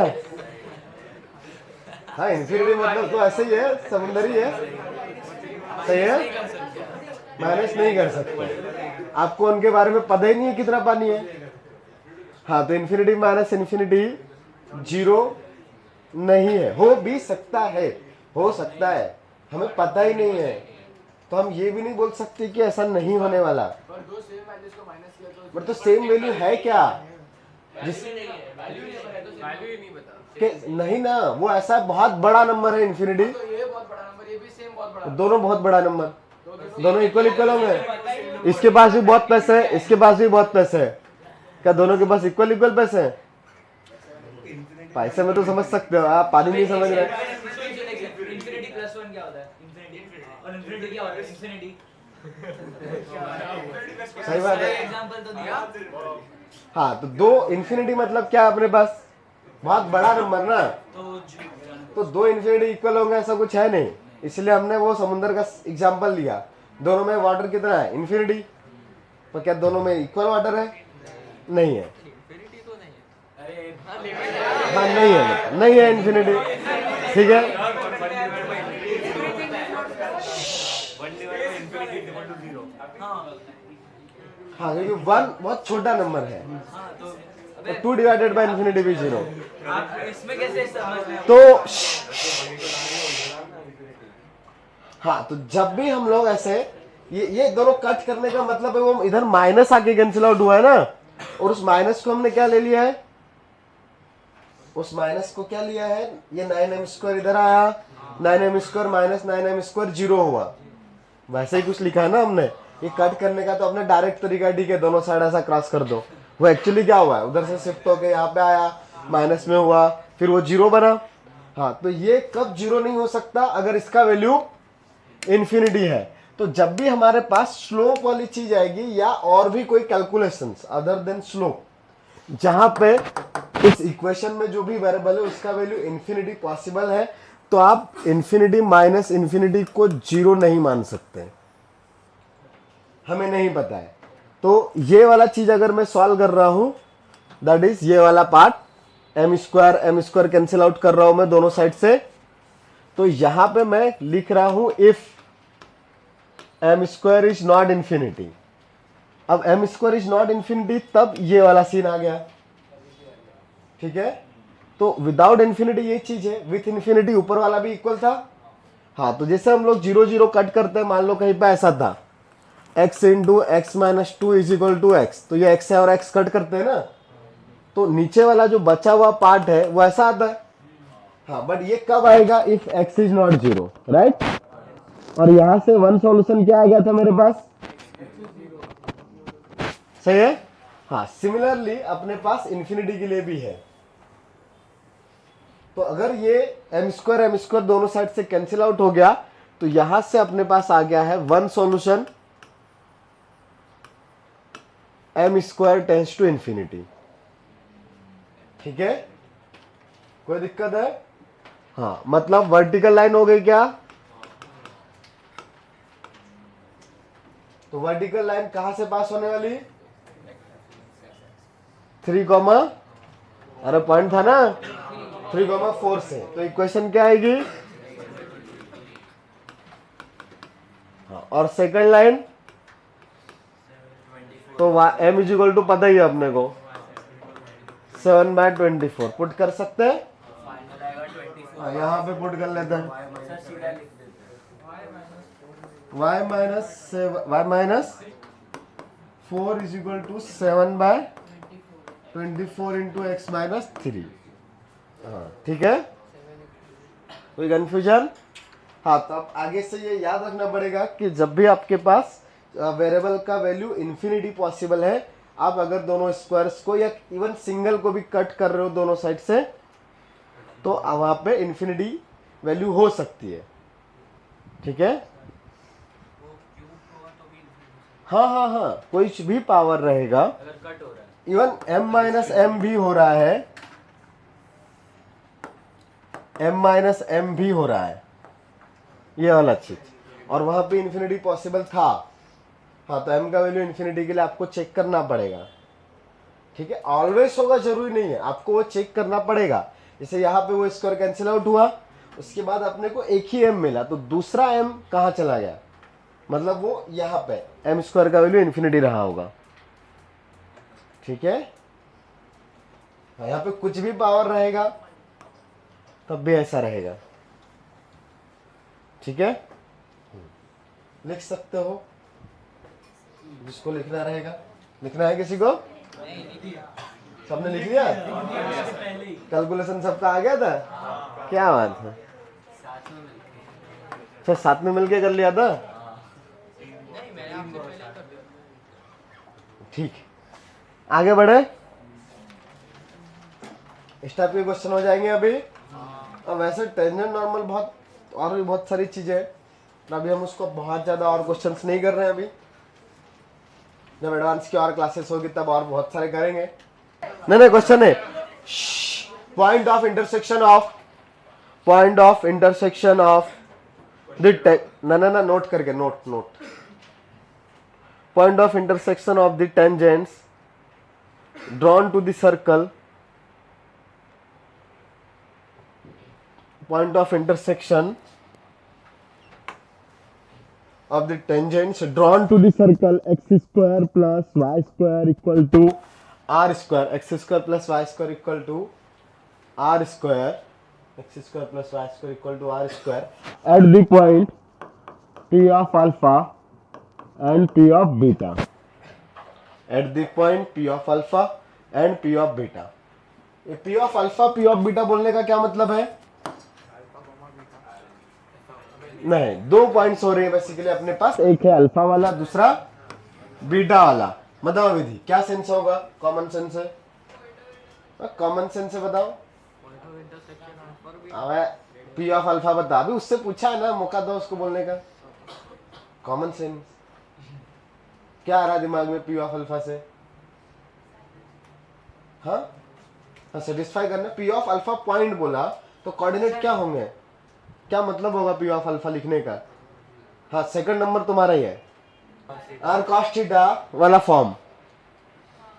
हाँ, इन्फिनिटी मतलब तो ऐसे ही है, समुंदर ही है, सही है, माइनस नहीं कर सकते। आपको उनके बारे में पता ही नहीं है कितना पानी है। हाँ, तो इन्फिनिटी माइनस इन्फिनिटी जीरो नहीं है, हो भी सकता है, हो सकता है, हमें पता ही नहीं है, तो हम ये भी नहीं बोल सकते कि ऐसा नहीं होने वाला। बट तो सेम वैल्यू है क्या जिस के नहीं ना, वो ऐसा बहुत बड़ा नंबर है इन्फिनिटी, दोनों बहुत बड़ा नंबर, दोनों इक्वल इक्वल होंगे। इसके पास भी बहुत पैसे है, इसके पास भी बहुत पैसे है, क्या दोनों के पास इक्वल इक्वल पैसे हैं? पैसे में तो समझ सकते हो आप, पानी नहीं समझ रहे। इंफिनिटी प्लस 1 क्या होता है? और इंफिनिटी क्या होता है? इंफिनिटी सही बात है। एग्जांपल तो दिया। हाँ, तो दो इन्फिनिटी मतलब क्या अपने पास? बहुत बड़ा नंबर ना, तो दो इन्फिनिटी इक्वल होंगे ऐसा कुछ है नहीं, इसलिए हमने वो समुद्र का एग्जांपल लिया। दोनों में वाटर कितना है? इन्फिनिटी। तो क्या दोनों में इक्वल वाटर है? नहीं है। इंफिनिटी तो नहीं है। अरे हाँ, नहीं है इन्फिनिटी, ठीक है। हाँ, क्योंकि वन बहुत छोटा नंबर है, तो 2 डिवाइडेड बाई इन्फिनिटी भी 0। आप इसमें कैसे समझ रहे हैं? तो हाँ, तो जब भी हम लोग ऐसे ये दोनों कट करने का मतलब है वो इधर माइनस आके कैंसिल आउट हुआ है ना, और उस माइनस को हमने क्या ले लिया है? उस माइनस को क्या लिया है? ये 9m² इधर आया, 9m² माइनस 9m² 0 हुआ, वैसे ही कुछ लिखा है ना हमने। ये कट करने का तो अपने डायरेक्ट तरीका, ठीक है, दोनों साइड ऐसा क्रॉस कर दो। वो एक्चुअली क्या हुआ है, उधर से शिफ्ट होके यहाँ पे आया, माइनस में हुआ, फिर वो 0 बना। हाँ, तो ये कब 0 नहीं हो सकता? अगर इसका वैल्यू इन्फिनिटी है। तो जब भी हमारे पास स्लोप वाली चीज आएगी या और भी कोई कैलकुलेशंस अदर देन स्लोप, जहां पे इस इक्वेशन में जो भी वेरिएबल है उसका वैल्यू इन्फिनिटी पॉसिबल है, तो आप इन्फिनिटी माइनस इन्फिनिटी को 0 नहीं मान सकते, हमें नहीं पता है। तो ये वाला चीज अगर मैं सॉल्व कर रहा हूं, दैट इज ये वाला पार्ट, m² कैंसिल आउट कर रहा हूं मैं दोनों साइड से, तो यहां पे मैं लिख रहा हूं if m² is not infinity. अब m² इज नॉट इन्फिनिटी, तब ये वाला सीन आ गया, ठीक है। तो विदाउट इन्फिनिटी ये चीज है, विथ इन्फिनिटी ऊपर वाला भी इक्वल था। हाँ, तो जैसे हम लोग 0 0 कट करते हैं, मान लो कहीं पे ऐसा था x into x minus 2 is equal to x, तो ये x है और x कट करते हैं ना, तो नीचे वाला जो बचा हुआ पार्ट है वो ऐसा आता है। हाँ, बट ये कब आएगा? If x is not 0, right. और यहां से वन सॉल्यूशन क्या आ गया था मेरे पास? सही है। हाँ, सिमिलरली अपने पास इन्फिनिटी के लिए भी है। तो अगर ये m² दोनों साइड से कैंसिल आउट हो गया, तो यहां से अपने पास आ गया है one solution m² tends to infinity, ठीक है। कोई दिक्कत है? हाँ, मतलब वर्टिकल लाइन हो गई क्या? तो वर्टिकल लाइन कहां से पास होने वाली? 3, अरे पॉइंट था ना, 3, 4 से। तो इक्वेशन क्या आएगी? हाँ, और सेकंड लाइन तो m इज इक्वल टू पता ही है अपने को 7/24 पुट कर सकते हैं। यहाँ पे पुट कर लेते हैं y minus 4 is equal to 7/24 into x minus 3। हाँ, ठीक है। कोई कंफ्यूजन? हाँ, तो अब आगे से ये याद रखना पड़ेगा कि जब भी आपके पास वेरिएबल का वैल्यू इन्फिनिटी पॉसिबल है, आप अगर दोनों स्क्वायर्स को या इवन सिंगल को भी कट कर रहे हो दोनों साइड से, तो वहां पे इन्फिनिटी वैल्यू हो सकती है, ठीक है। हाँ हाँ हाँ, कोई भी पावर रहेगा, अगर कट हो रहा है, इवन m माइनस m भी हो रहा है, m माइनस m भी हो रहा है, ये वाला चीज, और वहां पे इन्फिनिटी पॉसिबल था। हाँ, तो m का वैल्यू इन्फिनिटी के लिए आपको चेक करना पड़ेगा, ठीक है। ऑलवेज होगा जरूरी नहीं है, आपको वो चेक करना पड़ेगा। जैसे यहाँ पे वो स्क्वायर कैंसिल आउट हुआ, उसके बाद अपने को एक ही m मिला, तो दूसरा m कहाँ चला गया? मतलब वो यहाँ पे एम स्क्वायर का वैल्यू इन्फिनिटी रहा होगा, ठीक है। यहाँ पे कुछ भी पावर रहेगा तब भी ऐसा रहेगा, ठीक है। लिख सकते हो, जिसको लिखना रहेगा। लिखना है किसी को? सबने लिख लिया? कैलकुलेशन सबका आ गया था? क्या बात है, अच्छा साथ में मिलके कर लिया था, ठीक। आगे बढ़े, इस टाइप के क्वेश्चन हो जाएंगे अभी। अब वैसे टेंजेंट नॉर्मल बहुत और भी बहुत सारी चीजें हैं, अभी हम उसको बहुत ज्यादा और क्वेश्चंस नहीं कर रहे हैं। अभी जब एडवांस की और क्लासेस होगी तब और बहुत सारे करेंगे। नहीं क्वेश्चन है, point of intersection of the ना नोट करके, note point of intersection of the tangents drawn to the circle, point of intersection of the tangents drawn to the circle x square plus y square equal to r square, x square plus y square equal to r square, x square plus y square equal to r square at the point p of alpha and p of beta, at the point p of alpha and p of beta। ये p of alpha p of beta बोलने का क्या मतलब है? नहीं, दो पॉइंट्स हो रहे हैं बेसिकली अपने पास, एक है अल्फा वाला, दूसरा बीटा वाला। बताओ विधि, क्या सेंस होगा? कॉमन सेंस है, कॉमन सेंस से बताओ। पी ऑफ अल्फा बता, अभी उससे पूछा है ना, मौका दो उसको बोलने का। कॉमन सेंस क्या आ रहा दिमाग में पी ऑफ अल्फा से? हाँ सेटिस्फाई करना। पी ऑफ अल्फा पॉइंट बोला तो कोऑर्डिनेट क्या होंगे, क्या मतलब होगा पी ऑफ अल्फा लिखने का? हाँ सेकंड नंबर तुम्हारा ही है, आर कॉस थीटा वाला फॉर्म,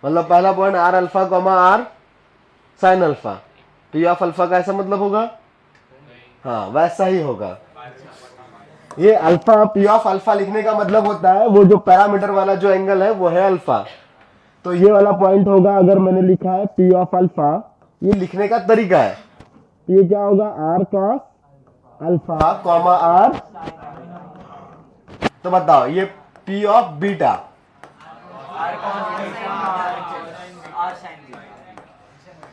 मतलब पहला point R alpha comma are sine alpha, P of alpha का ऐसा मतलब होगा? हाँ वैसा ही होगा। ये अल्फा, पी ऑफ अल्फा लिखने का मतलब होता है वो जो पैरामीटर वाला जो एंगल है वो है अल्फा, तो ये वाला पॉइंट होगा। अगर मैंने लिखा है पी ऑफ अल्फा, ये लिखने का तरीका है, ये क्या होगा? R cos alpha comma R, तो बताओ ये पी ऑफ बीटा,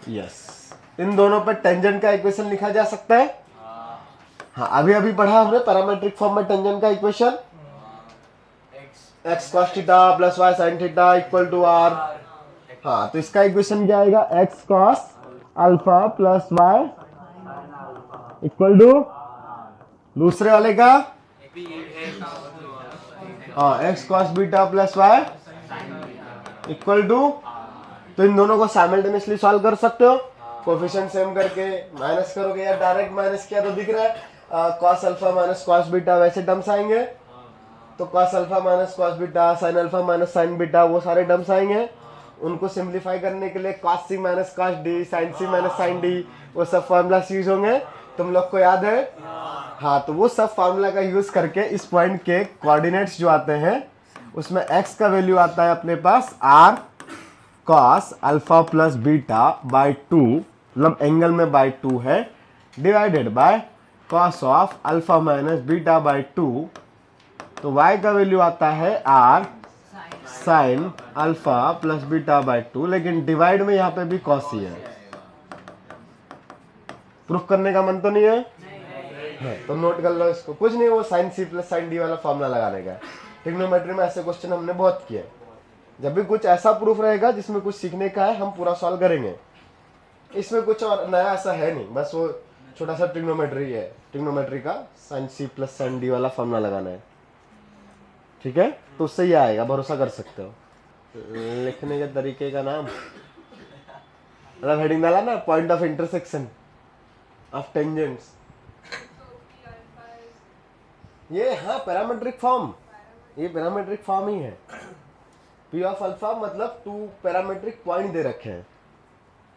यस, इन दोनों पर टेंजेंट का इक्वेशन लिखा जा सकता है। हाँ अभी अभी पढ़ा हमने पैरामेट्रिक फॉर्म में टेंजेंट का equation, x cos theta plus y sine theta equal to R. हाँ तो इसका इक्वेशन क्या आएगा? X cos alpha plus y equal to दूसरे वाले का x cos beta plus y equal to, तो इन दोनों को साइमल्टेनियसली सॉल्व कर सकते हो, कोफिशिएंट सेम करके माइनस करोगे या डायरेक्ट माइनस किया तो दिख रहा है cos alpha minus cos beta, वैसे टर्म्स आएंगे तो cos alpha minus cos beta, sine alpha minus sign beta, वो सारे टर्म्स आएंगे। उनको सिंप्लीफाई करने के लिए कॉस सी माइनस कॉस डी, साइन सी माइनस साइन डी, वो सब फॉर्मूलास यूज होंगे, तुम लोग को याद है? हाँ तो वो सब फार्मूला का यूज करके इस पॉइंट के कोऑर्डिनेट्स जो आते हैं उसमें x का वैल्यू आता है अपने पास r cos alpha plus beta by 2, मतलब एंगल में बाई 2 है, divided by cos of alpha minus beta by 2, तो y का वैल्यू आता है r sine alpha plus beta by 2, लेकिन डिवाइड में यहाँ पे भी cos ही है। प्रूफ करने का मन तो नहीं है? हाँ, तो नोट कर लो इसको, कुछ नहीं, वो sine C plus sine D वाला फॉर्मूला लगाने का। ट्रिग्नोमेट्री में ऐसे क्वेश्चन हमने बहुत किए। जब भी कुछ ऐसा प्रूफ रहेगा जिसमें कुछ सीखने का है हम पूरा सॉल्व करेंगे। इसमें कुछ और नया ऐसा है नहीं, बस वो छोटा सा ट्रिग्नोमेट्री है, ट्रिग्नोमेट्री का sine C plus sine D वाला फॉर्मूला लगाना है, ठीक है। तो उससे ही आएगा, भरोसा कर सकते हो। लिखने के तरीके का नाम मतलब हेडिंग डाला ना, point of intersection of tangents, ये हाँ पैरामेट्रिक फॉर्म, ये पैरामेट्रिक फॉर्म ही है। पी ऑफ अल्फा मतलब 2 पैरामेट्रिक पॉइंट दे रखे हैं,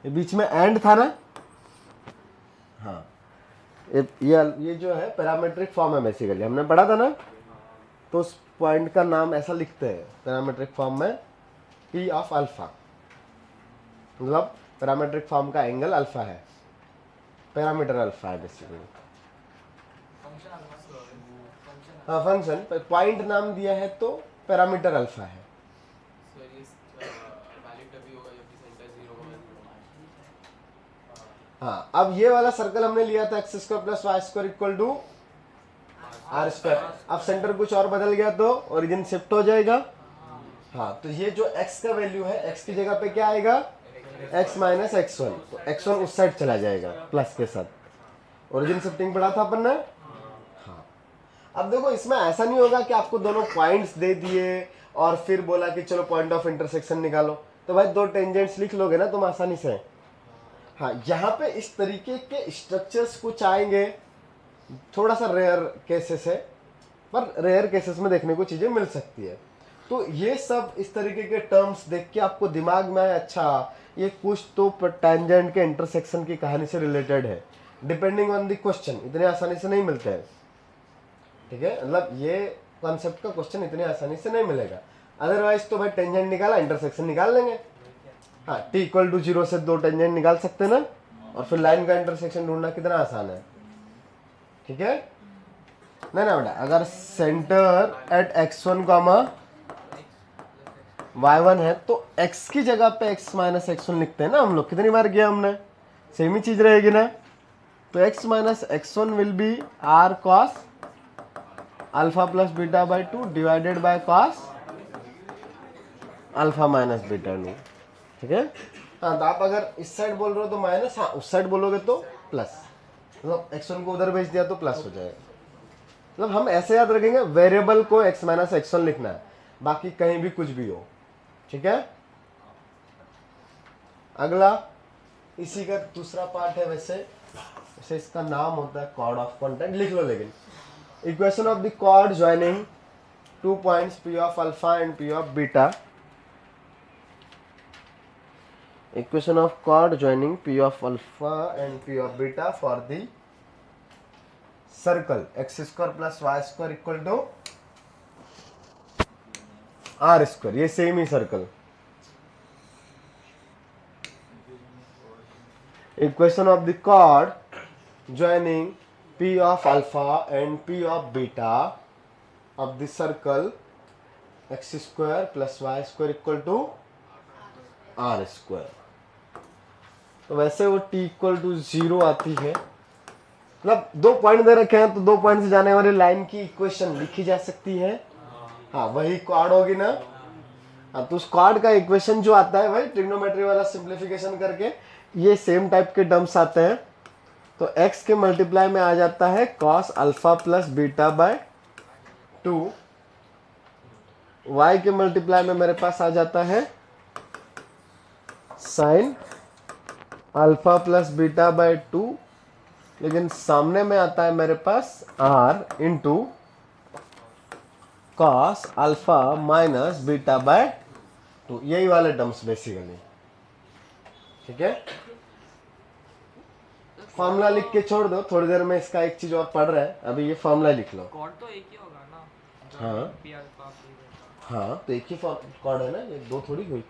ये बीच में एंड था ना। हाँ ये जो है पैरामेट्रिक फॉर्म है बेसिकली, हमने पढ़ा था ना। तो उस पॉइंट का नाम ऐसा लिखते हैं पैरामीट्रिक फॉर्म में पी ऑफ अल्फा, मतलब पैरामीट्रिक फॉर्म का एंगल अल्फा है, पैरामीटर अल्फा है बेसिकली। हाँ फंक्शन पॉइंट नाम दिया है तो पैरामीटर अल्फा है। हाँ अब ये वाला सर्कल हमने लिया था x square plus Y square equal to are square. अब सेंटर कुछ और बदल गया तो ओरिजिन शिफ्ट हो जाएगा। हाँ तो ये जो x का वैल्यू है, x की जगह पे क्या आएगा, x माइनस x1, तो x1 उस साइड चला जाएगा प्लस के साथ। ओरिजिन शिफ्टिंग पढ़ा था अपन ने। हाँ अब देखो इसमें ऐसा नहीं होगा कि आपको दोनों पॉइंट्स दे दिए और फिर बोला कि चलो पॉइंट ऑफ इंटरसेक्शन निकालो, तो भाई दो टेंजेंट्स लिख लोगे ना तुम आसानी से। हाँ यहाँ पे इस तरीके के स्ट्रक्चर्स कुछ आएंगे, थोड़ा सा रेयर केसेस है, पर रेयर केसेस में देखने को चीज़ें मिल सकती है। तो ये सब इस तरीके के टर्म्स देख के आपको दिमाग में आए अच्छा ये कुछ तो टेंजेंट के इंटरसेक्शन की कहानी से रिलेटेड है, डिपेंडिंग ऑन द क्वेश्चन, इतने आसानी से नहीं मिलते हैं। ठीक है, मतलब ये कॉन्सेप्ट का क्वेश्चन इतनी आसानी से नहीं मिलेगा। अदरवाइज तो भाई टेंजेंट निकाला इंटरसेक्शन निकाल लेंगे। हाँ t इक्वल टू 0 से दो टेंजेंट निकाल सकते हैं ना, और फिर लाइन का इंटरसेक्शन ढूंढना कितना आसान है। ठीक है नहीं ना बेटा, अगर centre at x1 comma y1 है तो x की जगह पे x माइनस x1 लिखते हैं ना हम लोग, कितनी बार किया हमने, सेम ही चीज रहेगी ना। तो x minus x1 will be r cos alpha plus beta by 2 divided by cos alpha minus beta 2। ठीक है हाँ, तो आप अगर इस साइड बोल रहे हो तो माइनस, हाँ उस साइड बोलोगे तो प्लस, मतलब x1 को उधर भेज दिया तो प्लस हो जाएगा। मतलब हम ऐसे याद रखेंगे वेरिएबल को x माइनस x1 लिखना है, बाकी कहीं भी कुछ भी हो। ठीक है अगला इसी का दूसरा पार्ट है, वैसे इसका नाम होता है कॉर्ड ऑफ कॉन्टैक्ट, लिख लो। लेकिन equation of the chord joining 2 points p of alpha and p of beta, equation of chord joining p of alpha and p of beta for the circle x square plus y square equal to r square, ये same he circle. equation of the chord joining p of alpha and p of beta of the circle x square plus y square equal to r square। तो वैसे वो t इक्वल टू 0 आती है, मतलब 2 पॉइंट दे रखे हैं तो 2 पॉइंट से जाने वाली लाइन की इक्वेशन लिखी जा सकती है। हाँ वही कॉर्ड होगी ना। हाँ तो उस कॉर्ड का इक्वेशन जो आता है वही ट्रिग्नोमेट्री वाला सिंप्लीफिकेशन करके ये सेम टाइप के टर्म्स आते हैं। तो x के मल्टीप्लाई में आ जाता है cos alpha plus beta by 2, y के मल्टीप्लाई में मेरे पास आ जाता है sine alpha plus beta by 2, लेकिन सामने में आता है मेरे पास r into cos alpha minus beta by 2, यही वाले टर्म्स बेसिकली। ठीक है फॉर्मूला लिख के छोड़ दो, थोड़ी देर में इसका एक चीज और पढ़ रहा है, अभी ये फॉर्मूला लिख लो। कॉर्ड तो एक ही होगा ना। हाँ पी अल्फा पी हाँ तो एक ही कॉर्ड है ना, ये दो थोड़ी हुई,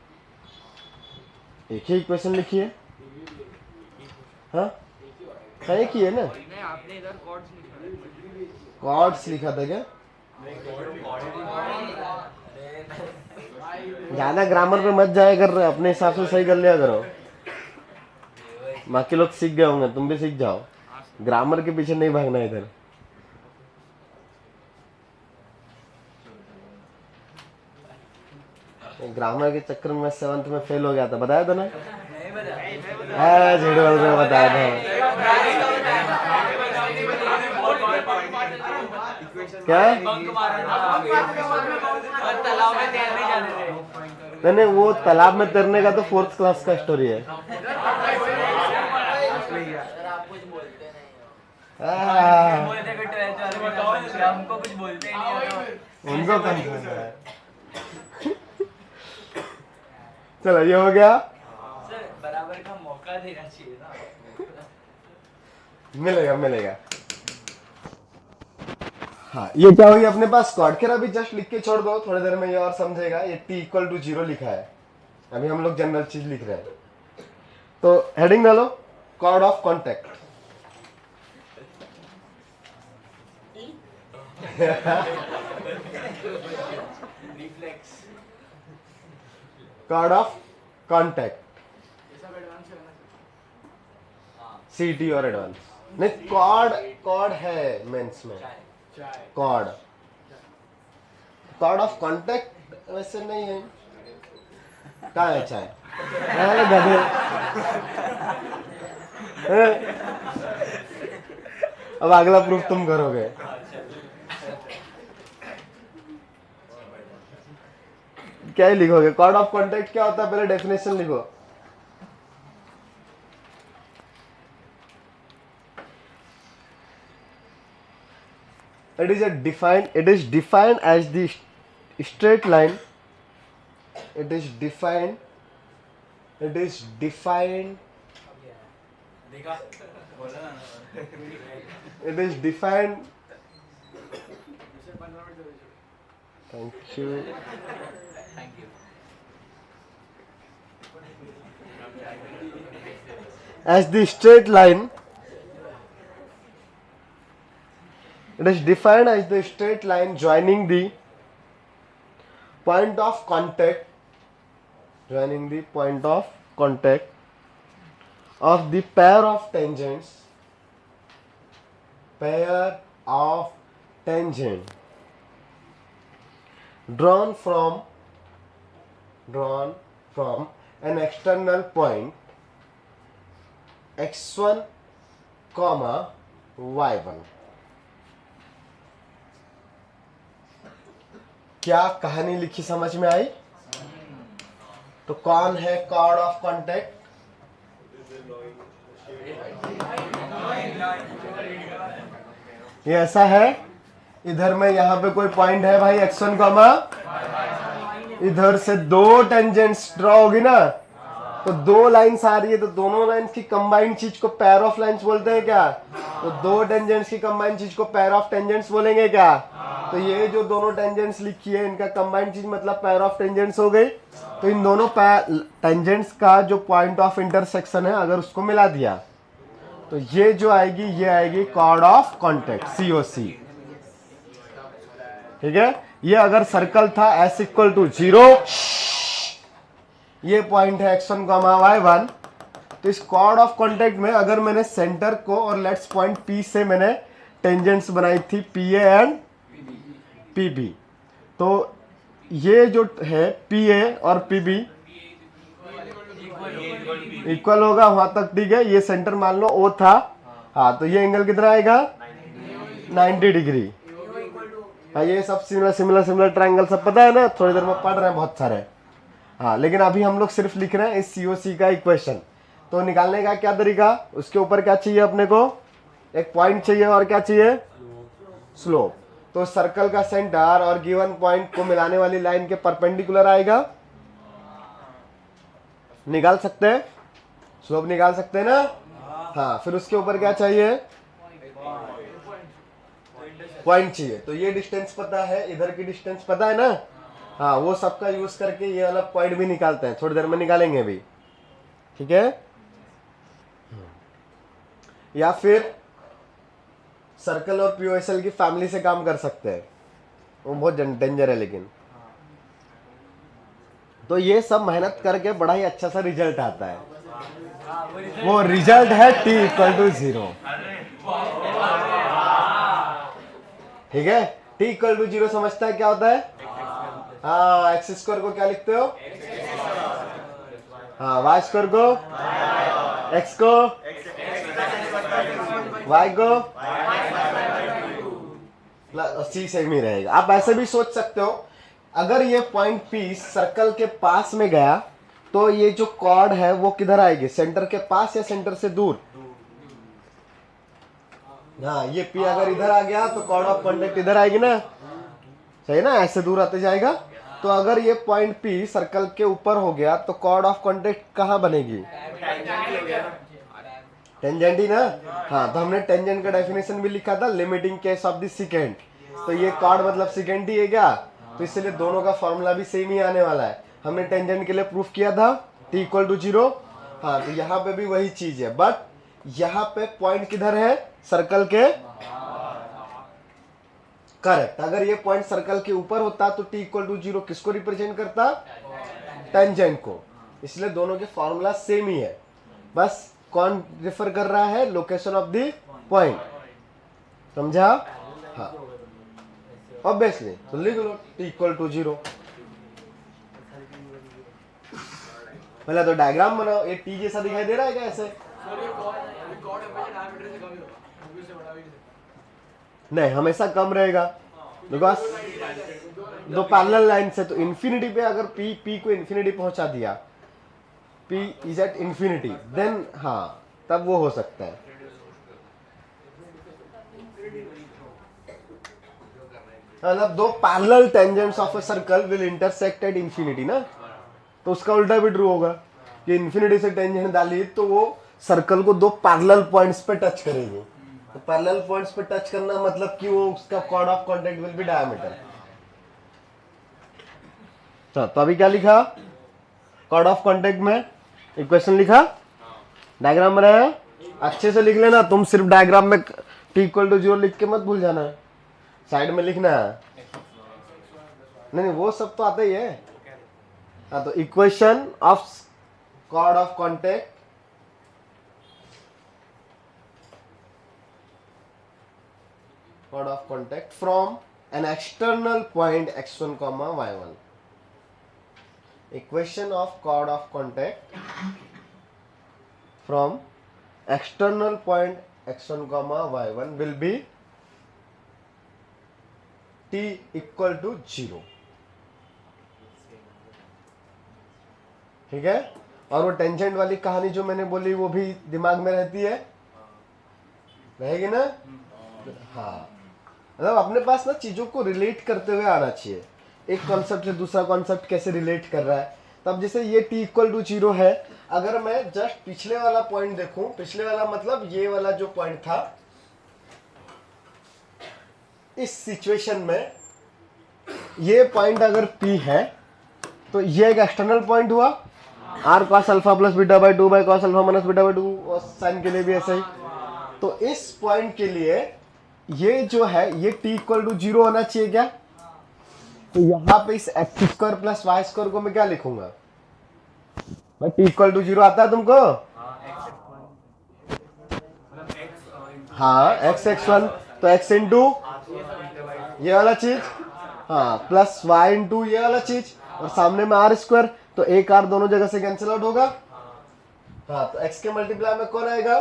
एक ही इक्वेशन लिखी है। हाँ एक ही है ना। नहीं आपने इधर कॉर्ड्स लिखा है। कॉर्ड्स लिखा था क्या? ज्यादा ग्रामर पे मत जाया कर, अपने हिसाब से सही कर लिया करो। बाकी लोग सीख गए होंगे, तुम भी सीख जाओ, ग्रामर के पीछे नहीं भागना इधर। ग्रामर के चक्कर में 7th में फेल हो गया था, बताया था ना? झूठ बोल रहे हो, बताया था। क्या? नहीं वो तालाब में तैरने का तो 4th क्लास का स्टोरी है। हमको कुछ बोलते नहीं, उनको कंफ्यूज है। चलो ये हो गया। सर बराबर का मौका देना चाहिए ना। मिलेगा मिलेगा। हाँ, ये क्या हुई अपने पास कॉर्ड। खैर अभी जस्ट लिख के छोड़ दो, थोड़ी देर में ये और समझेगा। ये t इक्वल टू 0 लिखा है, अभी हम लोग जनरल चीज लिख रहे हैं। तो हेडिंग डालो chord of contact. Chord of contact, सीटी और एडवांस नहीं, कॉर्ड है मेंस में, कॉर्ड ऑफ कॉन्टेक्ट वैसे नहीं है। कहाँ है चाय? अरे गधे, अब अगला प्रूफ तुम करोगे। क्या ही लिखोगे? कॉर्ड ऑफ कॉन्टेक्ट क्या होता है, पहले डेफिनेशन लिखो। It is defined as the straight line. It is defined thank you, as the straight line. It is defined as the straight line joining the point of contact of the pair of tangents drawn from an external point x1, y1. क्या कहानी लिखी समझ में आई? तो कौन है कॉर्ड ऑफ कॉन्टेक्ट? ये ऐसा है, इधर में यहाँ पे कोई पॉइंट है भाई x1, इधर से दो टेंजेंट्स ड्रॉ होगी ना, तो दो लाइंस आ रही है, तो दोनों लाइंस की कंबाइंड चीज को पेयर ऑफ लाइंस बोलते हैं क्या? तो दो टेंजेंट्स की कंबाइंड चीज को पेयर ऑफ टेंजेंट्स बोलेंगे क्या? तो ये जो दोनों टेंजेंट्स लिखी है, इनका कंबाइंड चीज मतलब पेयर ऑफ टेंजेंट्स हो गई। तो इन दोनों टेंजेंट्स का जो पॉइंट ऑफ इंटरसेक्शन है, अगर उसको मिला दिया तो ये जो आएगी, ये आएगी कॉर्ड ऑफ कॉन्टेक्ट, COC। ठीक है, ये अगर सर्कल था S इक्वल टू 0, ये पॉइंट है x1, y1, तो इस कॉर्ड ऑफ कॉन्टेक्ट में अगर मैंने सेंटर को और लेट्स पॉइंट P से मैंने टेंजेंट्स बनाई थी PA एंड PB, तो ये जो है PA और PB इक्वल होगा वहां तक, ठीक है। ये सेंटर मान लो O था, हाँ, तो ये एंगल कितना आएगा? 90 डिग्री। हाँ, ये सब सिमिलर ट्रायंगल सब पता है ना, थोड़ी देर में पढ़ रहे हैं बहुत सारे। हाँ, लेकिन अभी हम लोग सिर्फ लिख रहे हैं इस COC का इक्वेशन। तो निकालने का क्या तरीका? उसके ऊपर क्या चाहिए अपने को? एक पॉइंट चाहिए, और क्या चाहिए? स्लोप। तो सर्कल का सेंटर और गिवन पॉइंट को मिलाने वाली लाइन के परपेंडिकुलर आएगा, निकाल सकते हैं, स्लोप निकाल सकते हैं ना। हाँ, फिर उसके ऊपर क्या चाहिए? पॉइंट चाहिए। तो ये डिस्टेंस पता है, इधर की डिस्टेंस पता है ना। हाँ, वो सबका यूज करके ये अलग पॉइंट भी निकालते हैं, थोड़ी देर में निकालेंगे भी, ठीक है। या फिर सर्कल और POSL की फैमिली से काम कर सकते हैं, वो बहुत डेंजर है लेकिन। तो ये सब मेहनत करके बड़ा ही अच्छा सा रिजल्ट आता है, वो रिजल्ट है t इक्वल टू 0, ठीक है। t इक्वल टू 0 समझता है क्या होता है? हाँ, एक्स स्क्वायर को क्या लिखते हो? हाँ, वाई स्क्वायर को, एक्स को, वाई को सी सेम ही रहेगा। आप ऐसे भी सोच सकते हो, अगर ये पॉइंट P सर्कल के पास में गया तो ये जो कॉर्ड है वो किधर आएगी? सेंटर के पास या सेंटर से दूर? हाँ, ये P अगर इधर आ गया तो कॉर्ड ऑफ कॉन्टेक्ट इधर आएगी ना, सही ना, ऐसे दूर आते जाएगा। तो अगर ये पॉइंट P सर्कल के ऊपर हो गया तो कॉर्ड ऑफ कॉन्टेक्ट कहाँ बनेगी? टेंजेंट ही ना। हाँ, तो हमने टेंजेंट का डेफिनेशन भी लिखा था, limiting case of the second. तो ये कॉर्ड मतलब सेकेंड ही है क्या, तो इसलिए दोनों का फॉर्मूला भी सेम ही आने वाला है। हमने टेंजेंट के लिए प्रूफ किया था t इक्वल टू 0। हाँ, तो यहाँ पे भी वही चीज है, बट यहाँ पे पॉइंट किधर है, सर्कल के, करेक्ट। अगर ये पॉइंट सर्कल के ऊपर होता तो t इक्वल टू 0 किसको रिप्रेजेंट करता, टेंजेंट को। इसलिए दोनों के फॉर्मूला सेम ही है, बस कौन रेफर कर रहा है, लोकेशन ऑफ द पॉइंट। समझा? हाँ, ऑब्वियसली। तो लिख लो t इक्वल टू 0। पहले तो डायग्राम बनाओ। ये t जैसा दिखाई दे रहा है क्या ऐसे? नहीं, हमेशा कम रहेगा, बिकॉज दो पैरेलल लाइन से। तो इन्फिनिटी पे अगर p को इन्फिनिटी पहुंचा दिया, p is at infinity, then हाँ, तब वो हो सकता है। मतलब दो parallel tangents of a circle will intersect at infinity ना, तो उसका उल्टा भी ट्रू होगा कि इन्फिनिटी से टेंजेंट डाली तो वो सर्कल को दो पैरेलल पॉइंट्स पे टच करेगी। तो पैरेलल पॉइंट्स पे टच करना मतलब कि वो उसका chord of contact will be diameter. तो अभी क्या लिखा, कॉर्ड ऑफ कॉन्टैक्ट में इक्वेशन लिखा, डायग्राम बनाया। अच्छे से लिख लेना, तुम सिर्फ डायग्राम में t इक्वल टू 0 लिख के मत भूल जाना, साइड में लिखना है। नहीं, वो सब तो आता ही है। हाँ, तो equation of chord of contact, from an external point x1, y1। Equation of chord of contact from external point x1, y1 will be t equal to 0। ठीक है? और वो टेंजेंट वाली कहानी जो मैंने बोली वो भी दिमाग में रहती है, रहेगी ना? हाँ, मतलब अपने पास ना चीजों को रिलेट करते हुए आना चाहिए, एक कॉन्सेप्ट से दूसरा कॉन्सेप्ट कैसे रिलेट कर रहा है। तब जैसे ये t इक्वल टू 0 है, अगर मैं जस्ट पिछले वाला पॉइंट देखूं, पिछले वाला मतलब ये वाला जो पॉइंट था, इस सिचुएशन में ये पॉइंट अगर p है तो ये एक एक्सटर्नल पॉइंट हुआ, r cos alpha plus beta by 2 by cos alpha minus beta by 2, और साइन के लिए भी ऐसा ही। तो इस पॉइंट के लिए ये जो है ये t इक्वल टू 0 होना चाहिए क्या? तो यहाँ पे इस x square plus Y square को मैं क्या लिखूंगा भाई? t इक्वल टू 0 आता है तुमको? हाँ, x(x1) तो x इंटू ये वाला चीज, हाँ, प्लस y इंटू ये वाला चीज, और सामने में r स्क्वायर, तो एक r दोनों जगह से कैंसिल आउट होगा। हाँ, तो x के मल्टीप्लाई में कौन आएगा?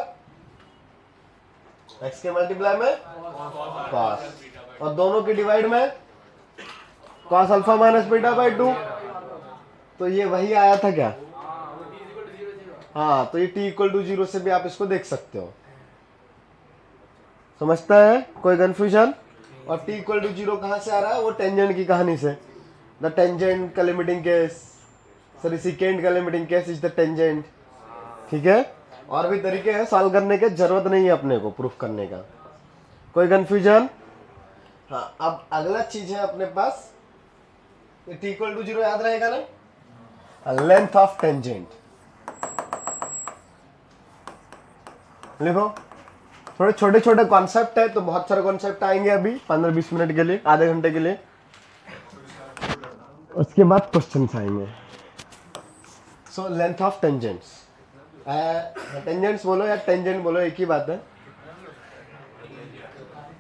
x के मल्टीप्लाई में cos, और दोनों के डिवाइड में cos alpha minus beta by 2। तो ये वही आया था क्या? हाँ, तो ये t इक्वल टू 0 से भी आप इसको देख सकते हो। समझता है? कोई कंफ्यूजन? और t इक्वल टू 0 कहाँ से आ रहा है? वो टेंजेंट की कहानी से। द टेंजेंट का लिमिटिंग केस, सॉरी सेकेंड का limiting case is the tangent. ठीक है? और भी तरीके हैं सॉल्व करने के, जरूरत नहीं है अपने को प्रूफ करने का। कोई कंफ्यूजन? हाँ, अब अगला चीज है अपने पास, t इक्वल टू 0 याद रहेगा ना, लेंथ ऑफ टेंजेंट। लिखो, थोड़े छोटे छोटे कॉन्सेप्ट है, तो बहुत सारे कॉन्सेप्ट आएंगे अभी 15-20 मिनट के लिए, आधे घंटे के लिए, उसके बाद क्वेश्चंस आएंगे। So length of tangents, tangents बोलो या टेंजेंट बोलो, एक ही बात है।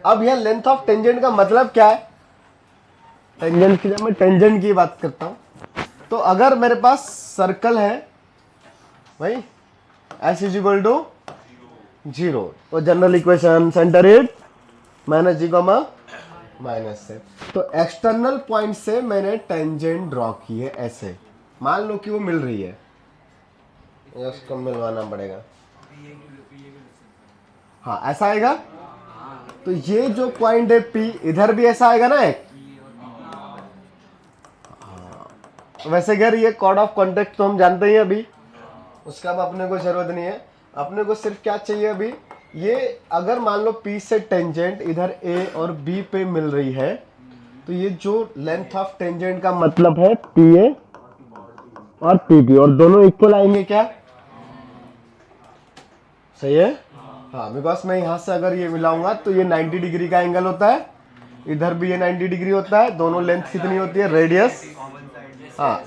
अब यह लेंथ ऑफ टेंजेंट का मतलब क्या है? टेंजेंट की, जब मैं टेंजेंट की बात करता हूं, तो अगर मेरे पास सर्कल है भाई, s इज इक्वल टू 0, तो general equation centre it minus g comma minus से। तो एक्सटर्नल पॉइंट से मैंने टेंजेंट ड्रॉ की है ऐसे, मान लो कि वो मिल रही है, उसको मिलवाना पड़ेगा। हाँ, ऐसा आएगा। तो ये जो पॉइंट है P, इधर भी ऐसा आएगा ना एक। वैसे अगर ये कॉर्ड ऑफ कॉन्टैक्ट तो हम जानते ही अभी, उसका अब अपने को जरूरत नहीं है। अपने को सिर्फ क्या चाहिए अभी, ये अगर मान लो P से टेंजेंट इधर A और B पे मिल रही है, तो ये जो लेंथ ऑफ टेंजेंट का मतलब है PA और PB, और दोनों इक्वल आएंगे क्या? सही है। हाँ, बिकॉज मैं यहाँ से अगर ये मिलाऊंगा तो ये 90 डिग्री का एंगल होता है, इधर भी ये 90 डिग्री होता है। दोनों लेंथ कितनी होती है? रेडियस। हाँ,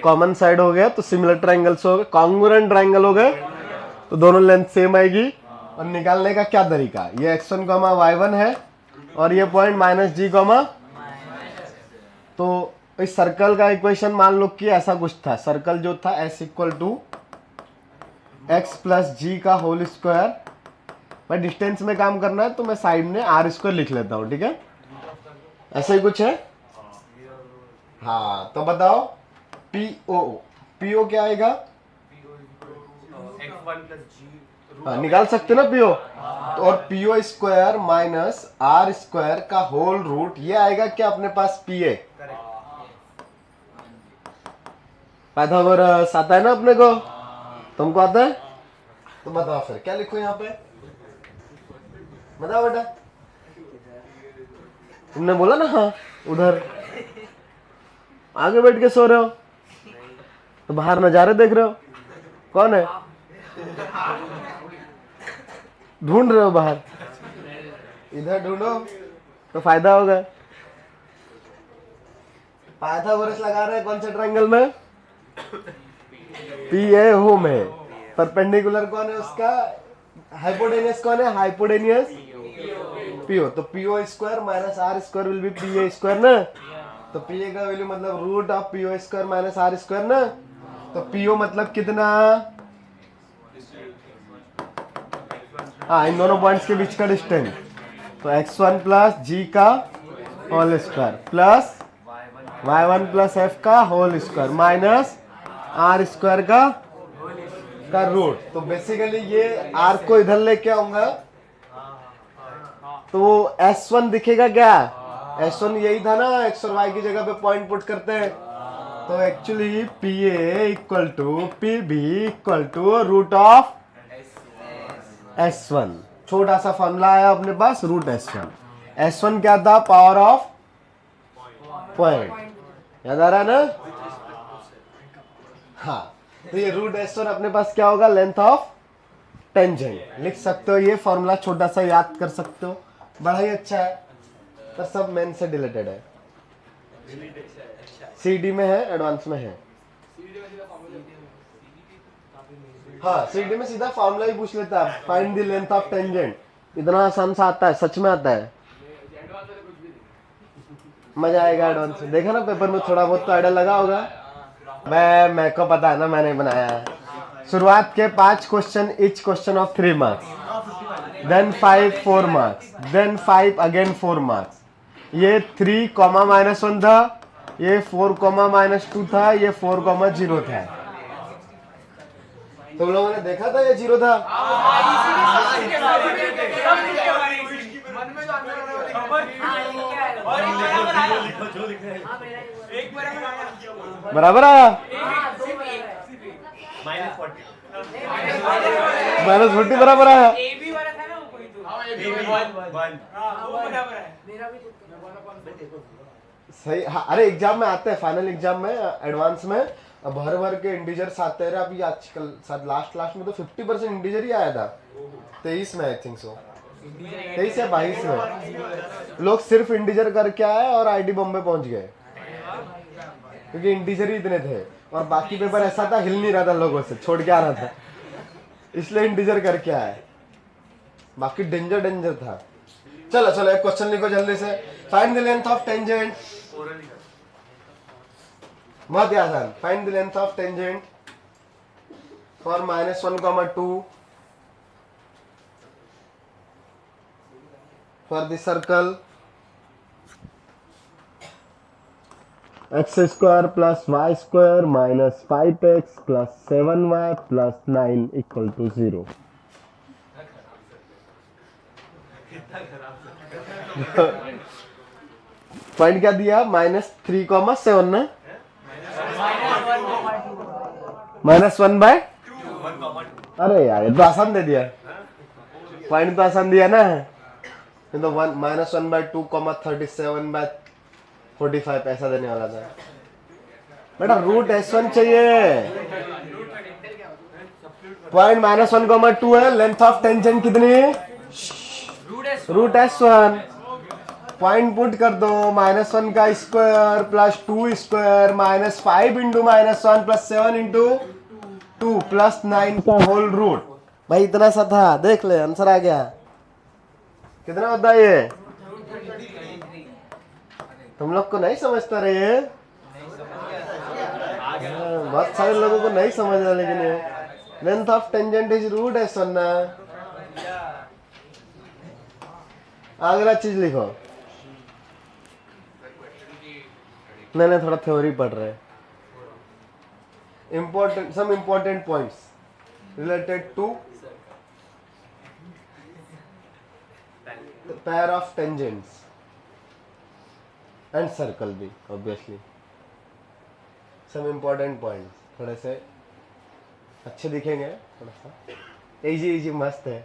कॉमन साइड हो गया तो सिमिलर ट्रायंगल्स हो गए, कॉन्ग्रुएंट ट्रायंगल हो गए, तो दोनों लेंथ सेम आएगी। और निकालने का क्या तरीका? ये x1, y1 है और ये पॉइंट -g, तो इस सर्कल का इक्वेशन मान लो कि ऐसा कुछ था। सर्कल जो था s = x + g का होल स्क्वायर। मैं डिस्टेंस में काम करना है तो मैं साइड में r² लिख लेता हूँ, ठीक है? ऐसा ही कुछ है। हाँ, तो बताओ PO क्या आएगा? हाँ, निकाल सकते ना PO, तो और PO² - r² का होल रूट, ये आएगा क्या अपने पास? PA। पाइथागोरस आता है ना अपने को, तुमको आता है? तो बताओ फिर क्या लिखो यहाँ पे, बताओ बेटा। तुमने बोला ना हाँ, उधर आगे बैठ के सो रहे हो तो बाहर नजारे देख रहे हो, कौन है? ढूंढ रहे हो बाहर, इधर ढूंढो तो फायदा होगा। पाइथागोरस लगा रहे हैं कौन से ट्रायंगल में? PAO में। परपेंडिकुलर कौन है उसका? हाइपोटेनियस कौन है? Hypotenuse PO। तो PO² - r² will be PA² ना। तो PA का वैल्यू मतलब रूट ऑफ PO² - r² ना। तो PO मतलब कितना? हाँ, इन दोनों पॉइंट्स के बीच का डिस्टेंस। तो x1 + g का whole square plus y1 + f का होल स्क्वायर माइनस r² का रूट। तो बेसिकली ये r को इधर लेके आऊंगा तो वो S1 दिखेगा क्या? S1 यही था ना, x और y की जगह पे पॉइंट पुट करते हैं। तो actually PA = PB = root of S1। छोटा सा फॉर्मूला आया अपने पास, रूट S1। S1 क्या था? Power of point. याद आ रहा है ना? हाँ, तो ये रूट S1 अपने पास क्या होगा? Length of tangent. लिख सकते हो ये फॉर्मूला, छोटा सा याद कर सकते हो, बड़ा ही अच्छा है, पर सब मेन से रिलेटेड है। CD में है, एडवांस में है। हाँ, CD में सीधा फॉर्मूला ही पूछ लेता है, find the length of tangent. इतना आसान सा आता है, सच में आता है, मजा आएगा एडवांस से। देखा ना पेपर में थोड़ा बहुत तो आइडिया लगा होगा। मेरे को पता है ना, मैंने बनाया है। शुरुआत के 5 question, each question of 3 marks, then 5 4 marks, then 5 again 4 marks. ये 3, -1 था, ये 4, -2 था, ये 4, 0 था। तुम लोगों ने देखा था ये 0 था? बराबर आया? -40 बराबर आया। सही। हाँ, अरे एग्जाम में आते हैं, फाइनल एग्जाम में, एडवांस में भर भर के इंटीजर्स आते हैं। अभी आजकल शायद लास्ट में तो 50% इंटीजर ही आया था। 23 में आई थिंक सो, 23 या 22 में लोग सिर्फ इंटीजर करके आए और IIT बॉम्बे पहुंच गए, क्योंकि इंटीजर ही इतने थे और बाकी पेपर ऐसा था हिल नहीं रहा था, लोगों से छोड़ के आ रहा था, इसलिए इंटीजर करके आए। बाकी डेंजर था। चलो एक क्वेश्चन लिखो जल्दी से। Find the length of tangent. बहुत आसान। Find the length of tangent for -1, 2 for the circle x² + y² - 5x + 7y + 9 = 0। Point क्या दिया? -3, 7 ना, -1/2। अरे यार, ये तो आसान दे दिया। पॉइंट तो आसान दिया ना, तो -1/2, 37/45 ऐसा देने वाला था बेटा। रूट S1 चाहिए। पॉइंट -1, 2 है। लेंथ ऑफ टेंजेंट कितनी? Root S1। पॉइंट पुट कर दो, -1 का square plus 2 square minus 5 into -1 plus 7 into 2 plus 9 का होल रूट। भाई इतना सा था, देख ले आंसर आ गया। कितना होता है ये? तुम लोग को नहीं समझता रहे, बहुत सारे लोगों को नहीं समझ रहा, लेकिन ये length of tangent is root S1 ना। अगला चीज लिखो। नहीं थोड़ा थ्योरी पढ़ रहे। Some important points related to pair of tangents and circle भी obviously some important points थोड़े से अच्छे दिखेंगे, थोड़ा सा इजी मस्त है,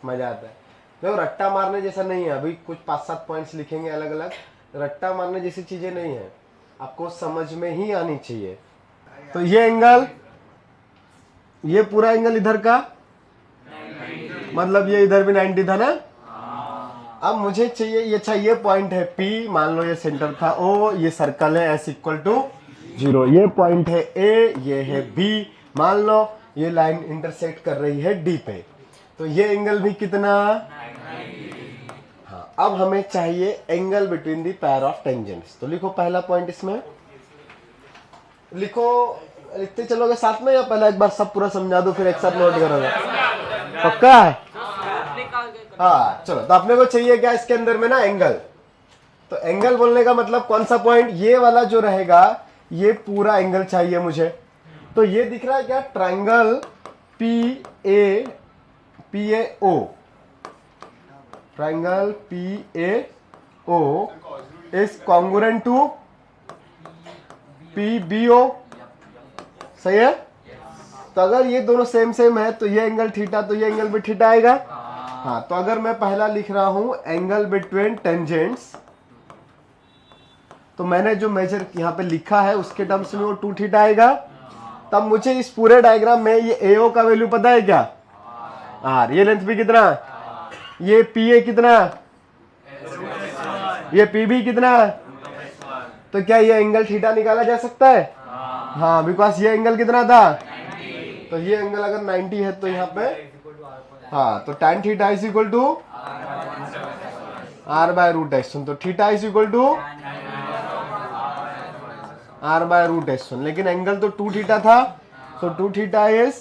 मजा आता है। देखो रट्टा मारने जैसा नहीं है, अभी कुछ 5-7 पॉइंट्स लिखेंगे अलग अलग। रट्टा मारने जैसी चीजें नहीं है, आपको समझ में ही आनी चाहिए। तो ये एंगल, ये पूरा एंगल इधर का, मतलब ये इधर भी 90 था ना। अब मुझे चाहिए ये, चाहिए पॉइंट है P, मान लो ये सेंटर था O, ये सर्कल है S = 0, ये पॉइंट है A, ये है B, मान लो ये लाइन इंटरसेक्ट कर रही है D पे, तो ये एंगल भी कितना? हाँ, अब हमें चाहिए angle between the pair of tangents. तो लिखो पहला पॉइंट, इसमें लिखो, लिखते चलोगे साथ में या पहले एक बार सब पूरा समझा दो फिर एक साथ नोट करोगे? पक्का है? हाँ चलो। तो अपने को चाहिए क्या इसके अंदर में ना, एंगल। तो एंगल बोलने का मतलब कौन सा पॉइंट? ये वाला जो रहेगा, ये पूरा एंगल चाहिए मुझे। तो ये दिख रहा है क्या? Triangle PAO, triangle PAO is congruent to PBO, सही है? तो अगर ये दोनों सेम है तो ये एंगल थीटा, तो ये एंगल भी थीटा आएगा। हाँ, तो अगर मैं पहला लिख रहा हूं एंगल बिटवीन टेंजेंट्स, तो मैंने जो मेजर यहाँ पे लिखा है उसके टर्म्स में वो 2 थीटा आएगा। तब मुझे इस पूरे डायग्राम में ये AO का वैल्यू पता है क्या? R। ये लेंथ भी कितना? ये PA कितना? ये PB कितना? तो क्या ये एंगल थीटा निकाला जा सकता है? हाँ, बिकॉज ये एंगल कितना था? तो ये एंगल अगर 90 है तो यहाँ पे, हाँ, तो tan theta is equal to R/√S1। तो theta is equal to R/√S1, लेकिन एंगल तो 2 थीटा था, तो 2 theta is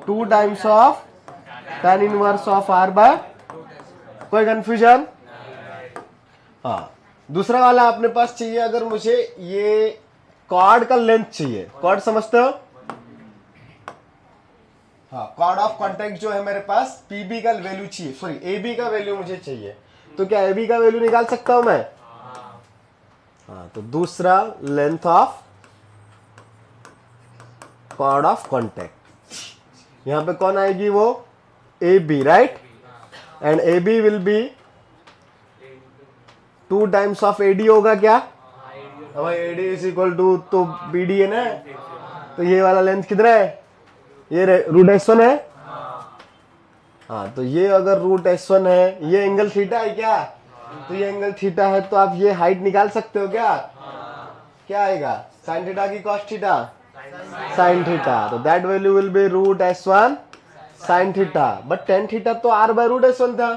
2 times of tan inverse of R/। कोई कंफ्यूजन? हाँ, दूसरा वाला अपने पास चाहिए। अगर मुझे ये कॉर्ड का लेंथ चाहिए, कॉर्ड समझते हो? हाँ, कॉर्ड ऑफ कॉन्टैक्ट जो है मेरे पास, PB का वैल्यू चाहिए, सॉरी AB का वैल्यू मुझे चाहिए। तो क्या AB का वैल्यू निकाल सकता हूं मैं? हाँ, तो दूसरा length of chord of contact, यहां पे कौन आएगी? वो AB, right? And AB will be 2 times of AD होगा क्या? भाई AD इज इक्वल टू, तो BD है ना, तो ये वाला लेंथ कितना है? ये √S1 है। हाँ, तो ये अगर √S1 है, ये एंगल थीटा है क्या? तो ये एंगल थीटा है, तो आप ये हाइट निकाल सकते हो क्या? क्या आएगा? साइन थीटा की कॉस थीटा? Sine theta. तो that value will be √S1 sine theta. But tan theta तो R/√S1 था,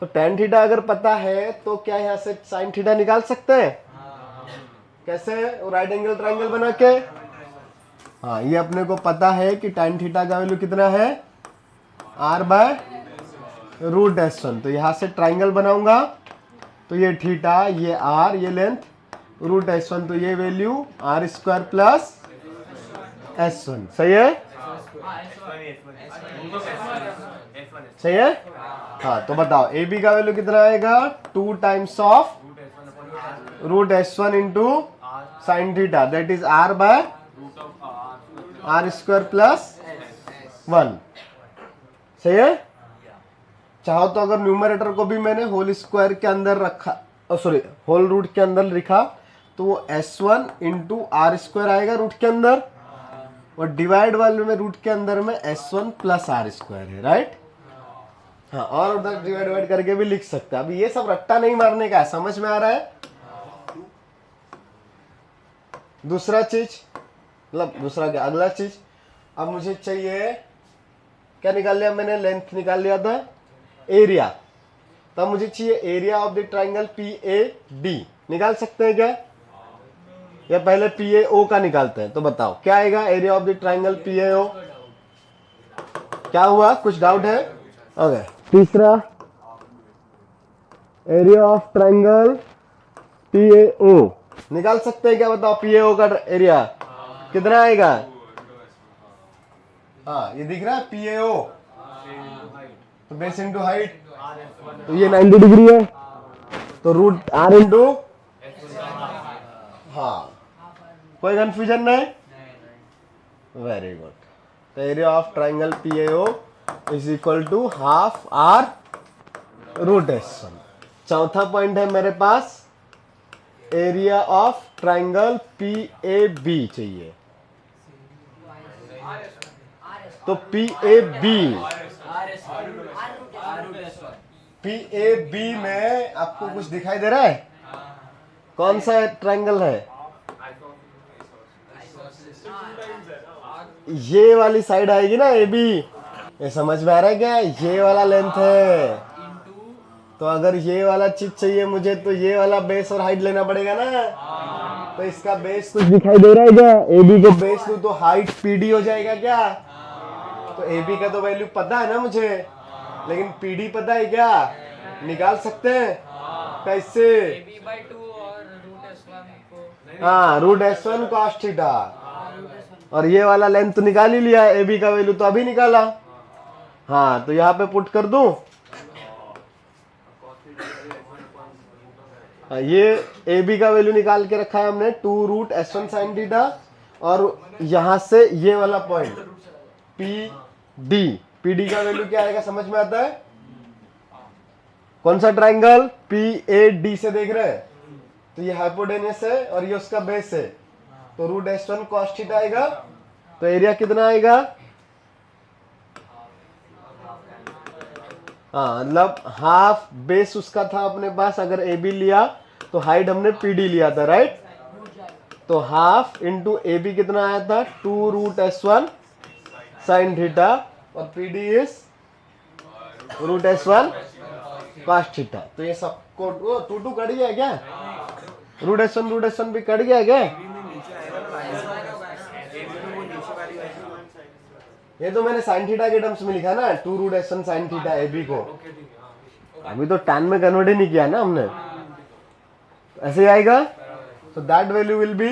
तो tan थीटा अगर पता है तो क्या यहाँ से साइन थीटा निकाल सकते हैं? कैसे? राइट एंगल ट्रायंगल बना के। हाँ, ये अपने को पता है कि tan थीटा का वैल्यू कितना है? R/√S1। तो यहाँ से ट्रायंगल बनाऊंगा, तो ये थीटा, ये R, ये लेंथ √S1, तो ये वैल्यू R² प्लस S1, सही है? सही है? हाँ, तो बताओ AB का वैल्यू कितना आएगा? 2 times of √S1 into sine theta, that is R/√R² plus 1, सही है। चाहो तो अगर न्यूमरेटर को भी मैंने होल स्क्वायर के अंदर रखा, सॉरी होल रूट के अंदर लिखा, तो वो S1 इंटू आर स्क्वायर आएगा रूट के अंदर, और डिवाइड वाले में रूट के अंदर में S1 प्लस आर स्क्वायर है, राइट। हाँ, और उधर डिवाइड करके भी लिख सकते हैं। अभी ये सब रट्टा नहीं मारने का है, समझ में आ रहा है। दूसरा चीज, मतलब दूसरा क्या, अगला चीज, अब मुझे चाहिए, क्या निकाल लिया मैंने, लेंथ निकाल लिया था, एरिया। तब मुझे चाहिए area of the triangle PAD। निकाल सकते हैं क्या, या पहले PAO का निकालते हैं। तो बताओ क्या आएगा area of the triangle PAO। क्या हुआ, कुछ डाउट है? ओके। तीसरा, एरिया ऑफ ट्राइंगल PAO निकाल सकते हैं क्या, बताओ PAO का एरिया कितना आएगा। हाँ, ये दिख रहा है PAO, तो बेस इंटू हाइट, तो ये 90 डिग्री है, तो रूट R इंटू, हाँ, कोई कंफ्यूजन नहीं, वेरी गुड। तो area of triangle PAO is equal to half R root S1। चौथा पॉइंट है मेरे पास, एरिया ऑफ ट्राइंगल PAB चाहिए। तो PAB में आपको कुछ दिखाई दे रहा है, कौन सा ट्राइंगल है, ये वाली साइड आएगी ना AB। ये समझ में आ रहा है क्या, ये वाला लेंथ है। तो अगर ये वाला चीज चाहिए मुझे, तो ये वाला बेस और हाइट लेना पड़ेगा ना। तो इसका बेस कुछ दिखाई दे रहा है क्या, AB को बेस लूं तो हाइट PD हो जाएगा क्या। तो AB का तो वैल्यू पता है ना मुझे, लेकिन PD पता है क्या, निकाल सकते हैं कैसे। AB/2 और रूट S1 को, हाँ, रूट S1 cos थीटा, और ये वाला लेंथ तो निकाल ही लिया, AB का वैल्यू तो अभी निकाला। हाँ, तो यहाँ पे पुट कर दूं, ये AB का वैल्यू निकाल के रखा है हमने 2 रूट S1 sin थीटा, और यहां से ये वाला पॉइंट PD का वैल्यू क्या आएगा, समझ में आता है। कौन सा ट्राइंगल, PAD से देख रहे हैं, तो ये हाइपोटेन्यूस है और ये उसका बेस है, तो रूट S1 cos थीटा आएगा। तो एरिया कितना आएगा, हाँ, मतलब हाफ बेस उसका था अपने पास, अगर AB लिया तो हाइट हमने PD लिया था, राइट। तो हाफ इंटू AB कितना आया था, 2 रूट S1 sin थीटा, और PD is root S1 cos theta. तो ये सबको 2 कट गया क्या, रूट S1 भी कट गया क्या। ये तो मैंने sin थीटा के टर्म्स में लिखा ना, 2 root S1 sin theta AB को, अभी तो tan में कन्वर्ट ही नहीं किया ना हमने, ऐसे ही आएगा। तो that value will be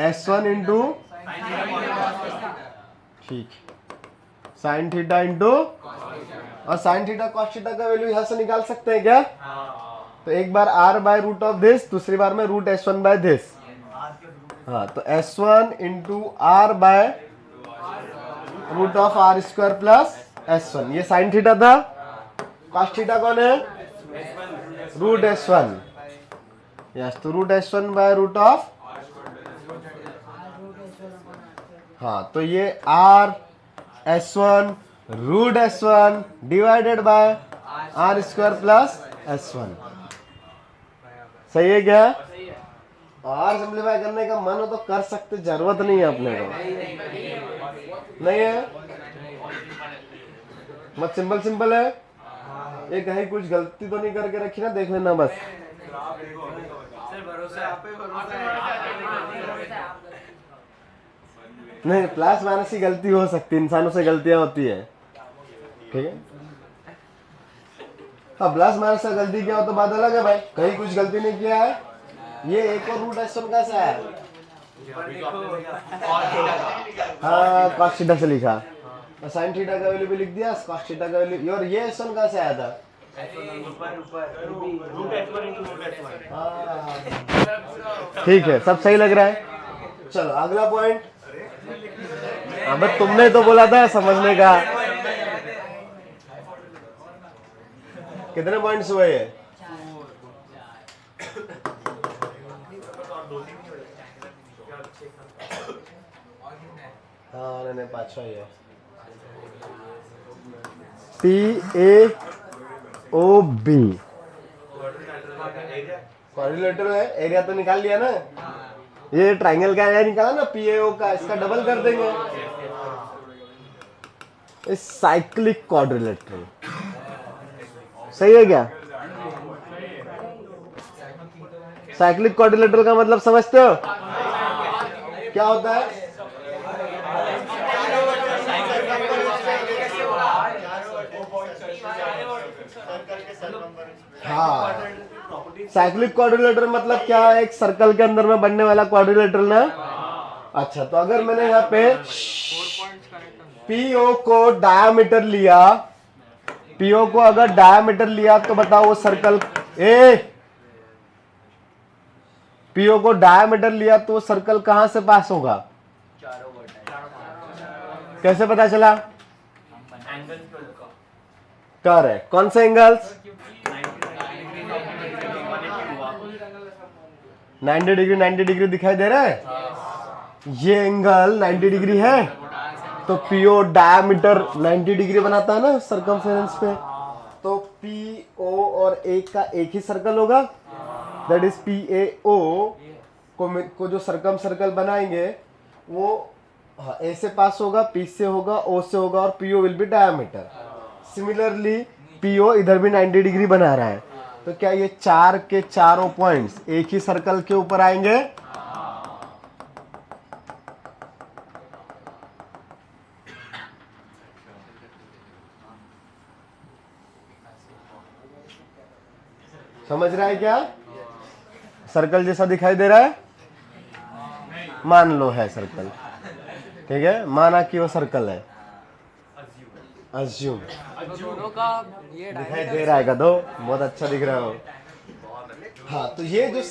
S1 into, ठीक, sin थीटा इंटू, और sin थीटा cos थीटा का वैल्यू यहां से निकाल सकते हैं क्या। तो एक बार R by root of this, दूसरी बार में रूट S1 बाय दिस। हाँ, तो S1 into R by root of R square plus S1, ये sin थीटा था। cos थीटा कौन है, रूट S1, यस, तो root S1 by root of, हाँ, तो ये R S1 root S1 divided by R square plus S1, सही है क्या। और सिंप्लीफाई करने का मन हो तो कर सकते, जरूरत नहीं है अपने को, नहीं है, मत सिंपल है। ये कहीं कुछ गलती तो नहीं करके रखी ना, देख लेना बस। नहीं, प्लस माइनस की गलती हो सकती है, इंसानों से गलतियां होती है, ठीक है। हाँ, प्लस माइनस से गलती किया हो तो बात अलग है भाई, कहीं कुछ गलती नहीं किया है। ये एक और रूट S1 कैसा है, हाँ, cos थीटा से लिखा, और sin थीटा का वैल्यू भी लिख दिया, cos थीटा का वैल्यू, और ये S1 कैसे आया था, ठीक है, सब सही लग रहा है। चलो अगला पॉइंट, अबे तुमने तो बोला था समझने का। कितने पॉइंट्स हुए ये? हाँ नहीं 5 ही है। PAOB क्वाड्रिलेटरल है। एरिया तो निकाल लिया ना। ये ट्राइंगल का एरिया निकाला ना PAO का, इसका डबल कर देंगे। इस साइक्लिक क्वाड्रिलेटरल सही है क्या? साइक्लिक क्वाड्रिलेटरल का मतलब समझते हो क्या होता है? हाँ, साइक्लिक क्वाड्रिलेटरल मतलब क्या है? एक सर्कल के अंदर में बनने वाला क्वाड्रिलेटरल ना। अच्छा, तो अगर मैंने यहाँ पे PO को डायामीटर लिया, PO को अगर डायामीटर लिया तो बताओ वो सर्कल PO को डायामीटर लिया तो सर्कल कहां से पास होगा? कैसे पता चला? करेक्ट। कौन से एंगल्स? 90 डिग्री 90 डिग्री दिखाई दे रहा है। ये एंगल 90 डिग्री है तो PO डायामीटर 90 डिग्री बनाता है ना सर्कमफेरेंस पे। तो PO और A का एक ही सर्कल होगा, दैट इज PAO को जो सर्कल बनाएंगे वो A से पास होगा, P से होगा, O से होगा और PO will be diameter. Similarly PO इधर भी 90 डिग्री बना रहा है, तो क्या ये 4 के चारों पॉइंट्स एक ही सर्कल के ऊपर आएंगे? समझ रहा है क्या? सर्कल जैसा दिखाई दे रहा है? मान लो है सर्कल, ठीक है, माना कि वो सर्कल है। अज्यूम दोनों का ये दिखाई दे रहा है का? दो बहुत अच्छा दिख रहा हो। हाँ, तो ये जो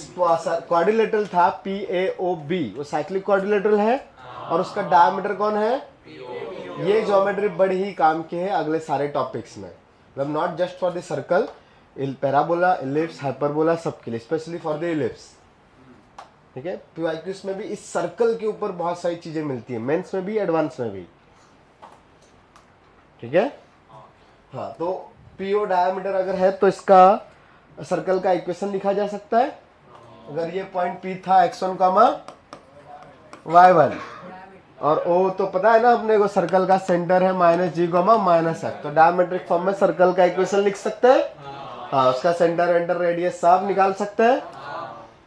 क्वाड्रिलेटरल था PAOB वो साइक्लिक क्वाड्रिलेटरल है और उसका डायमीटर कौन है? ये ज्योमेट्री बड़ी ही काम की है अगले सारे टॉपिक्स में, मतलब not just for the circle, parabola, ellipse, hyperbola सबके लिए, स्पेशली फॉर द इलिप्स। ठीक है, PYQs में भी इस सर्कल के ऊपर बहुत सारी चीजें मिलती है, मेंस में भी एडवांस में भी। ठीक है, हाँ, तो PO डायमीटर अगर है तो इसका सर्कल का इक्वेशन लिखा जा सकता है। अगर ये पॉइंट P था x1, y1 और O तो पता है ना अपने को सर्कल का सेंटर है -g, -f, तो डायमेट्रिक फॉर्म में सर्कल का इक्वेशन लिख सकते हैं। हाँ, उसका सेंटर एंटर रेडियस सब निकाल सकते हैं।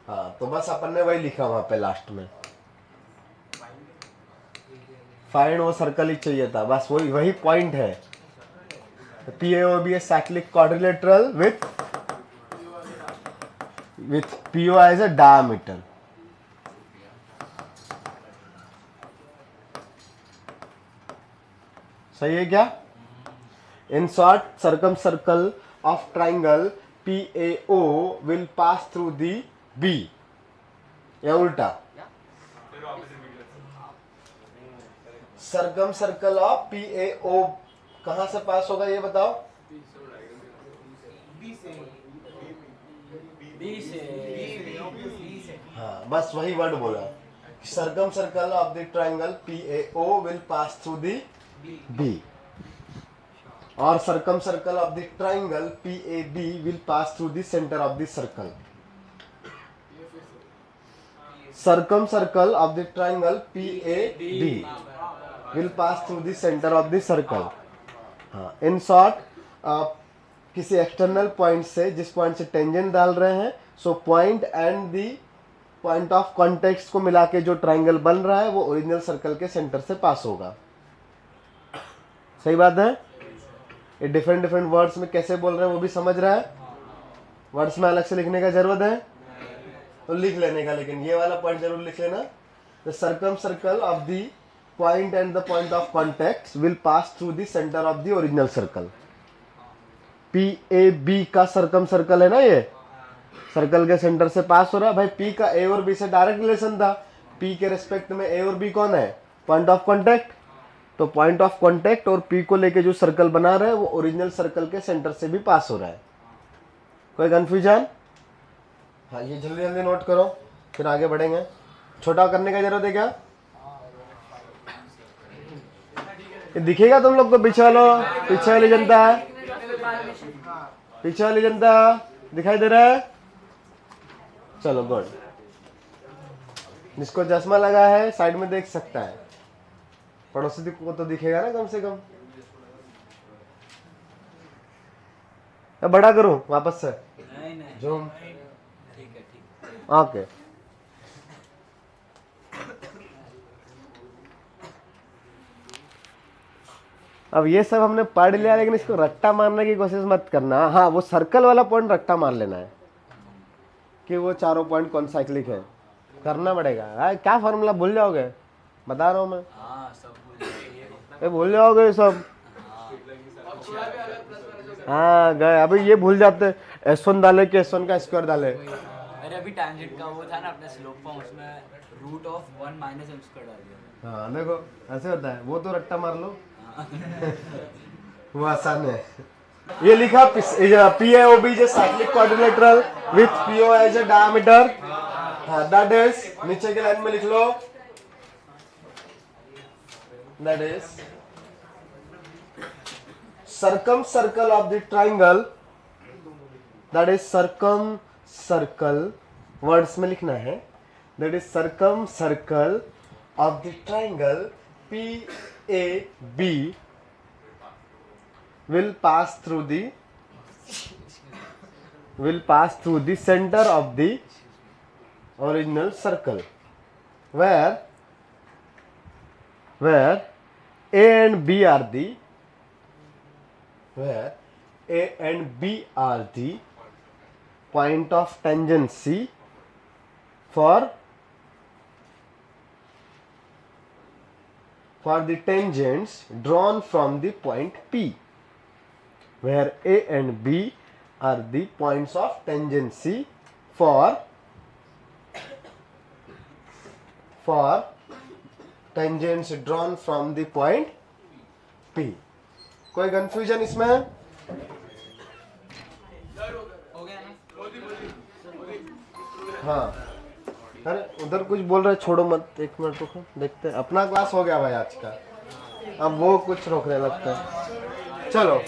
हाँ, तो बस अपन ने वही लिखा वहां पे लास्ट में, फाइंड वो सर्कल ही चाहिए था, बस वही पॉइंट है। PAOB is cyclic quadrilateral with PO as a diameter. सही है क्या? In short, circumcircle of triangle PAO will pass through the B. या उल्टा? Circumcircle of PAO कहां से पास होगा ये बताओ? हाँ, बस वही वर्ड बोला, circumcircle of the triangle PAO will pass through the B और circumcircle of the triangle PAB will pass through the centre of the circle. Circumcircle of the triangle PAB will pass through the centre of the circle. हाँ, इन शॉर्ट किसी एक्सटर्नल पॉइंट से, जिस पॉइंट से टेंजेंट डाल रहे हैं, so point and the point of context को मिला के जो ट्राइंगल बन रहा है वो ओरिजिनल सर्कल के सेंटर से पास होगा। सही बात है? ये डिफरेंट वर्ड्स में कैसे बोल रहे हैं वो भी समझ रहा है? वर्ड्स में अलग से लिखने का जरूरत है तो लिख लेने का, लेकिन ये वाला पॉइंट जरूर लिख लेना। The circumcircle of the point and the point of contact will pass through the center of the original circle. PAB का सर्कम सर्कल है ना, ये सर्कल के सेंटर से पास हो रहा है। भाई P का A और B से डायरेक्ट रिलेशन था, P के रेस्पेक्ट में A और B कौन है? Point of contact. तो पॉइंट ऑफ कांटेक्ट और पी को लेके जो सर्कल बना रहे हैं वो ओरिजिनल सर्कल के सेंटर से भी पास हो रहा है। कोई कंफ्यूजन? हाँ, ये जल्दी जल्दी नोट करो, फिर आगे बढ़ेंगे। छोटा करने की जरूरत है क्या? ये दिखेगा तुम लोग को? पीछे वाली जनता, पीछे वाली जनता दिखाई दे रहा है? चलो गुड। जिसको चश्मा लगा है साइड में देख सकता है, पड़ोसी को तो दिखेगा ना कम से कम। अब बड़ा करूं वापस से? नहीं जूम। ठीक है। ओके। अब ये सब हमने पढ़ लिया, लेकिन इसको रट्टा मारने की कोशिश मत करना। हाँ, वो सर्कल वाला पॉइंट रट्टा मार लेना है कि वो चारों पॉइंट कौन साइक्लिक है, करना पड़ेगा। क्या फॉर्मूला भूल जाओगे, बता रहा हूँ मैं। ये भूल जाओगे सब। हाँ गए, अभी ये भूल जाते। S1 डाले कि S1 का स्क्वायर डाले। अरे अभी टैंजेंट का वो था ना अपने स्लोप फॉर्म, उसमें root of 1 minus m square डाल दिया। हाँ देखो ऐसे होता है, वो तो रट्टा मार लो। वो आसान है। ये लिखा PAOB is a cyclic quadrilateral with PO as a diameter। हाँ, that is, नीचे के लाइन में लिख लो, that is circle of the triangle, that is circle, words में लिखना है, that is circle of the triangle PAB will pass through the center of the original circle, where A and B are the point of tangency for the tangents drawn from the point P, where A and B are the points of tangency for tangents drawn from the point P। कोई कंफ्यूजन इसमें? हो गया ना? हाँ, अरे उधर कुछ बोल रहे, छोड़ो मत, 1 मिनट रुको, देखते हैं। अपना क्लास हो गया भाई आज का, अब वो कुछ रोकने लगता है। चलो एक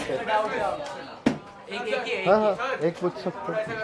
ही है। हाँ, एक पूछ सकते हैं।